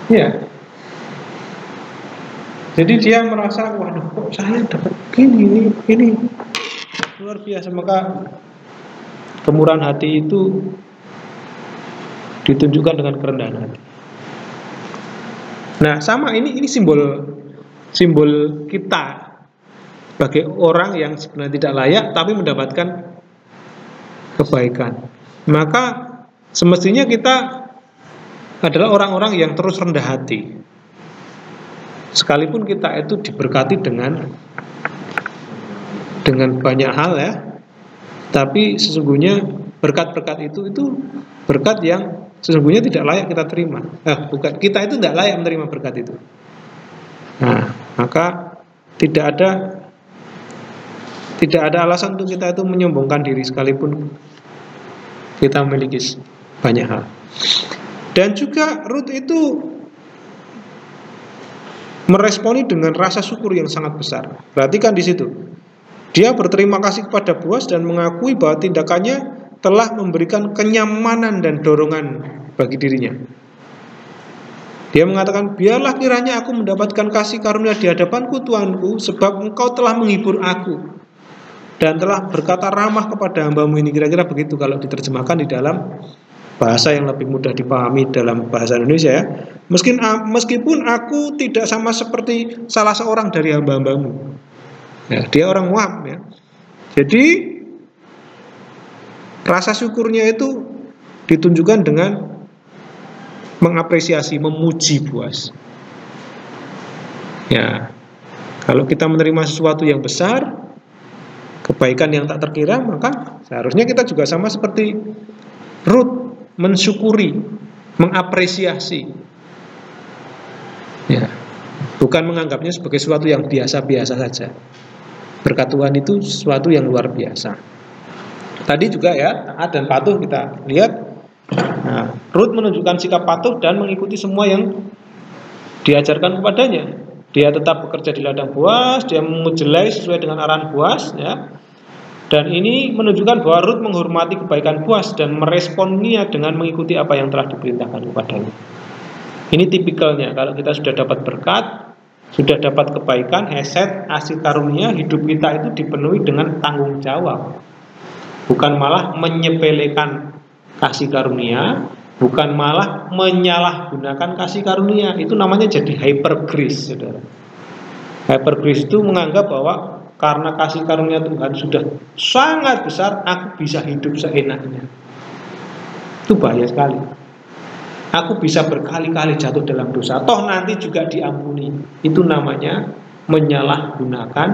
Iya. Jadi dia merasa, waduh kok saya dapat gini, ini luar biasa. Maka kemurahan hati itu ditunjukkan dengan kerendahan hati. Nah, sama ini simbol kita sebagai orang yang sebenarnya tidak layak tapi mendapatkan kebaikan. Maka semestinya kita adalah orang-orang yang terus rendah hati. Sekalipun kita itu diberkati dengan banyak hal ya, tapi sesungguhnya berkat-berkat itu berkat yang sesungguhnya tidak layak kita terima. Bukan, kita itu tidak layak menerima berkat itu. Nah, maka tidak ada alasan untuk kita itu menyombongkan diri sekalipun kita memiliki banyak hal. Dan juga Ruth itu meresponi dengan rasa syukur yang sangat besar. Perhatikan di situ. Dia berterima kasih kepada Boaz dan mengakui bahwa tindakannya telah memberikan kenyamanan dan dorongan bagi dirinya. Dia mengatakan, biarlah kiranya aku mendapatkan kasih karunia di hadapanku Tuanku, sebab engkau telah menghibur aku dan telah berkata ramah kepada hambamu ini. Kira-kira begitu kalau diterjemahkan di dalam bahasa yang lebih mudah dipahami dalam bahasa Indonesia ya. Meskipun aku tidak sama seperti salah seorang dari hamba-hambamu ya, dia orang Moab ya. Jadi rasa syukurnya itu ditunjukkan dengan mengapresiasi, memuji Boaz. Ya, kalau kita menerima sesuatu yang besar, kebaikan yang tak terkira, maka seharusnya kita juga sama seperti Ruth, mensyukuri, mengapresiasi. Ya, bukan menganggapnya sebagai sesuatu yang biasa-biasa saja. Berkat Tuhan itu sesuatu yang luar biasa. Tadi juga ya, taat dan patuh kita lihat. Nah, Ruth menunjukkan sikap patuh dan mengikuti semua yang diajarkan kepadanya. Dia tetap bekerja di ladang Boaz, dia mengujelai sesuai dengan arahan Boaz ya. Dan ini menunjukkan bahwa Ruth menghormati kebaikan Boaz dan meresponnya dengan mengikuti apa yang telah diperintahkan kepadanya. Ini tipikalnya kalau kita sudah dapat berkat, sudah dapat kebaikan, heset, hasil karunia, hidup kita itu dipenuhi dengan tanggung jawab. Bukan malah menyepelekan kasih karunia, bukan malah menyalahgunakan kasih karunia. Itu namanya jadi hyper grace, saudara. Hyper grace itu menganggap bahwa karena kasih karunia Tuhan sudah sangat besar, aku bisa hidup seenaknya. Itu bahaya sekali. Aku bisa berkali-kali jatuh dalam dosa, toh nanti juga diampuni. Itu namanya menyalahgunakan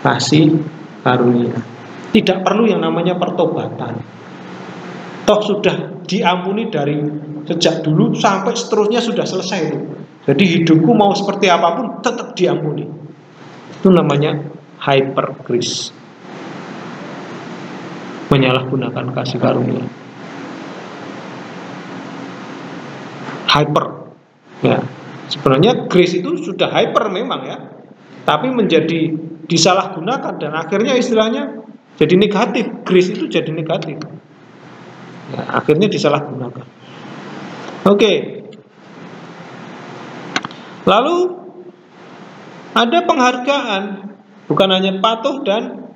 kasih karunia. Tidak perlu yang namanya pertobatan. Toh sudah diampuni dari sejak dulu sampai seterusnya sudah selesai itu. Jadi hidupku mau seperti apapun tetap diampuni. Itu namanya hyper grace, menyalahgunakan kasih karunia. Hyper ya, sebenarnya grace itu sudah hyper memang ya, tapi menjadi disalahgunakan dan akhirnya istilahnya jadi negatif. Grace itu jadi negatif ya, akhirnya disalahgunakan. Oke. Lalu ada penghargaan. Bukan hanya patuh dan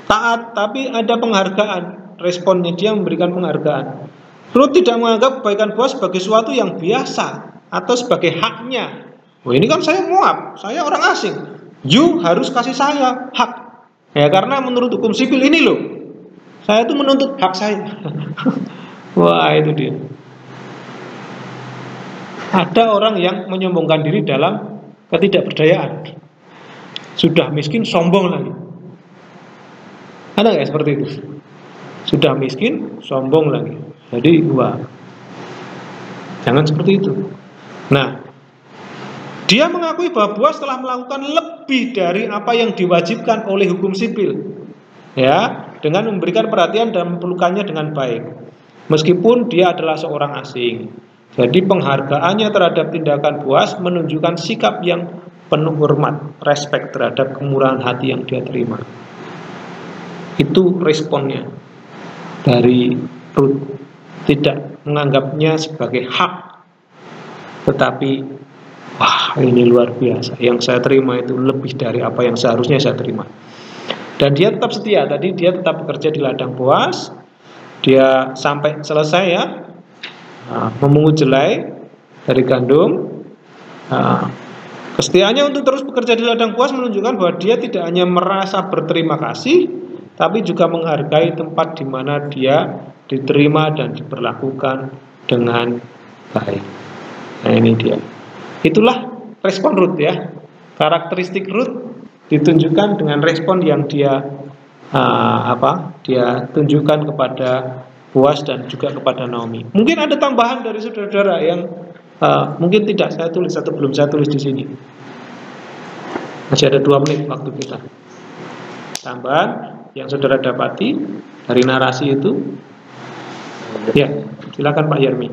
taat, tapi ada penghargaan. Responnya dia memberikan penghargaan. Ruth tidak menganggap kebaikan Boaz sebagai sesuatu yang biasa atau sebagai haknya. Oh, ini kan saya Moab, saya orang asing. You harus kasih saya hak. Ya, karena menurut hukum sipil ini loh, saya itu menuntut hak saya. Wah, itu dia. Ada orang yang menyombongkan diri dalam ketidakberdayaan. Sudah miskin, sombong lagi. Ada nggak seperti itu? Sudah miskin, sombong lagi. Jadi, wah, jangan seperti itu. Nah, dia mengakui bahwa Boas telah melakukan lebih dari apa yang diwajibkan oleh hukum sipil, ya, dengan memberikan perhatian dan memperlakukannya dengan baik, meskipun dia adalah seorang asing. Jadi penghargaannya terhadap tindakan Boas menunjukkan sikap yang penuh hormat, respek terhadap kemurahan hati yang dia terima. Itu responnya dari Ruth, tidak menganggapnya sebagai hak, tetapi wah, ini luar biasa, yang saya terima itu lebih dari apa yang seharusnya saya terima. Dan dia tetap setia. Tadi dia tetap bekerja di ladang Boas, dia sampai selesai, ya, memungut jelai dari gandum. Kesetiaannya untuk terus bekerja di ladang Boas menunjukkan bahwa dia tidak hanya merasa berterima kasih, tapi juga menghargai tempat di mana dia diterima dan diperlakukan dengan baik. Nah, ini dia. Itulah respon Ruth, ya. Karakteristik Ruth ditunjukkan dengan respon yang dia dia tunjukkan kepada Boas dan juga kepada Naomi. Mungkin ada tambahan dari saudara-saudara yang mungkin tidak saya tulis atau belum saya tulis di sini. Masih ada 2 menit waktu kita. Tambahan yang saudara dapati dari narasi itu, ya, silakan Pak Yarmi.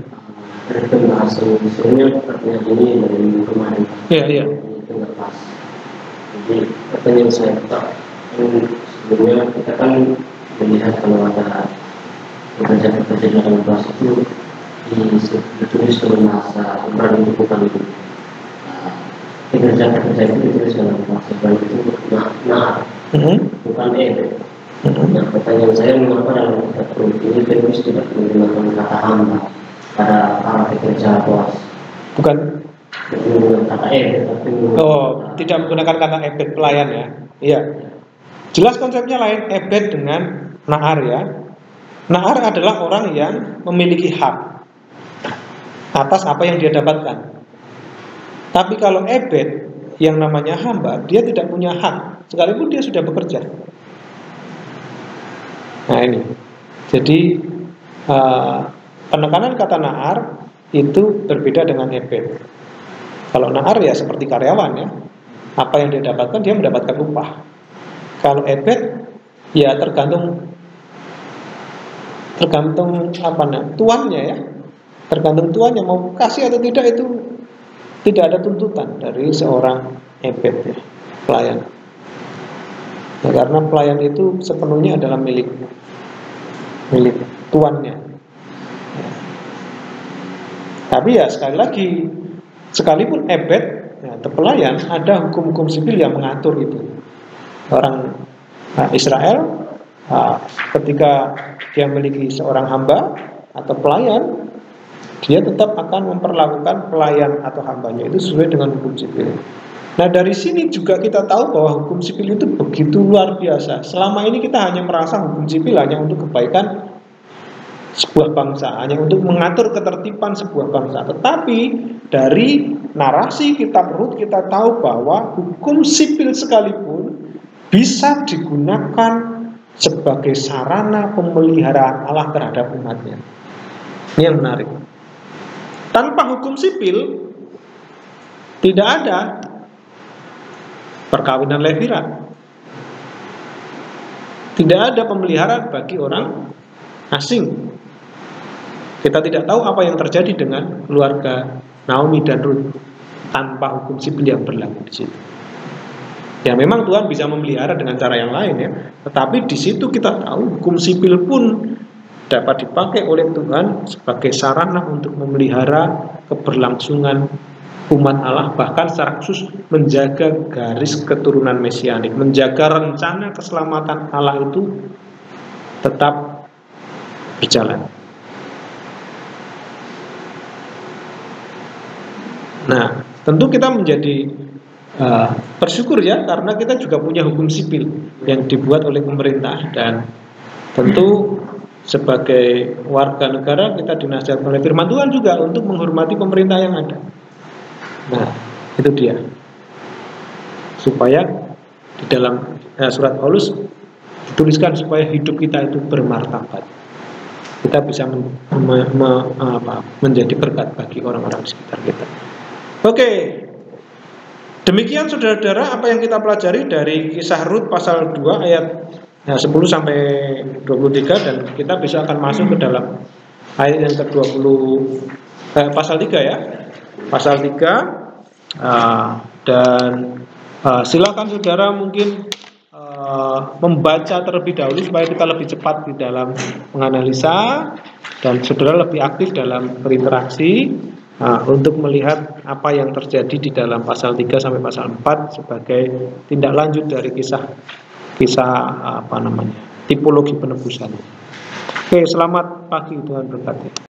Sebenarnya pertanyaan ini dari kemarin. Iya. Itu nggak pas. Jadi pertanyaan saya tetap, sebelumnya kita kan melihat kalau ada pekerja-pekerja dalam kelas itu ditulis dalam bahasa Ibrani, itu bukan itu. Pekerja-pekerja itu ditulis dalam bahasa Ibrani itu bukan Nah, pertanyaan saya, mengapa dalam kitab Ruth ini Petrus tidak menggunakan kata hamba pada para pekerja Boas? Bukan menggunakan kata tapi tidak menggunakan kata ebed, pelayan, ya. Iya. Jelas konsepnya lain, ebed dengan naar, ya. Naar adalah orang yang memiliki hak atas apa yang dia dapatkan. Tapi kalau ebed, yang namanya hamba, dia tidak punya hak sekalipun dia sudah bekerja. Nah, ini. Jadi penekanan kata naar itu berbeda dengan ebed. Kalau naar ya seperti karyawan, ya. Apa yang dia dapatkan, dia mendapatkan upah. Kalau ebed ya tergantung tuannya, ya. Tergantung tuannya mau kasih atau tidak, itu tidak ada tuntutan dari seorang ebed, ya, pelayan. Ya, karena pelayan itu sepenuhnya adalah milik tuannya. Ya. Tapi ya sekali lagi, sekalipun ebed, ya, atau pelayan, ada hukum-hukum sipil yang mengatur itu. Orang Israel ketika dia memiliki seorang hamba atau pelayan, dia tetap akan memperlakukan pelayan atau hambanya itu sesuai dengan hukum sipil. Nah, dari sini juga kita tahu bahwa hukum sipil itu begitu luar biasa. Selama ini kita hanya merasa hukum sipil hanya untuk kebaikan sebuah bangsa, hanya untuk mengatur ketertiban sebuah bangsa. Tetapi dari narasi kitab Ruth kita tahu bahwa hukum sipil sekalipun bisa digunakan sebagai sarana pemeliharaan Allah terhadap umatnya. Ini yang menarik. Tanpa hukum sipil tidak ada perkawinan levirat, tidak ada pemeliharaan bagi orang asing. Kita tidak tahu apa yang terjadi dengan keluarga Naomi dan Ruth tanpa hukum sipil yang berlaku di situ. Ya, memang Tuhan bisa memelihara dengan cara yang lain, ya. Tetapi di situ kita tahu hukum sipil pun dapat dipakai oleh Tuhan sebagai sarana untuk memelihara keberlangsungan umat Allah, bahkan secara khusus menjaga garis keturunan mesianik, menjaga rencana keselamatan Allah itu tetap berjalan. Nah, tentu kita menjadi bersyukur, ya, karena kita juga punya hukum sipil yang dibuat oleh pemerintah, dan tentu sebagai warga negara kita dinasihatkan oleh firman Tuhan juga untuk menghormati pemerintah yang ada. Nah, itu dia. Supaya di dalam surat Paulus dituliskan supaya hidup kita itu bermartabat. Kita bisa menjadi berkat bagi orang-orang di sekitar kita. Oke. Demikian saudara-saudara apa yang kita pelajari dari kisah Rut pasal 2 ayat 10 sampai 23, dan kita bisa akan masuk ke dalam ayat yang ke-20 pasal 3 ya. Pasal 3 dan silakan saudara mungkin membaca terlebih dahulu supaya kita lebih cepat di dalam menganalisa dan saudara lebih aktif dalam berinteraksi untuk melihat apa yang terjadi di dalam pasal 3 sampai pasal 4 sebagai tindak lanjut dari kisah tipologi penebusan. Oke, selamat pagi, Tuhan berkati.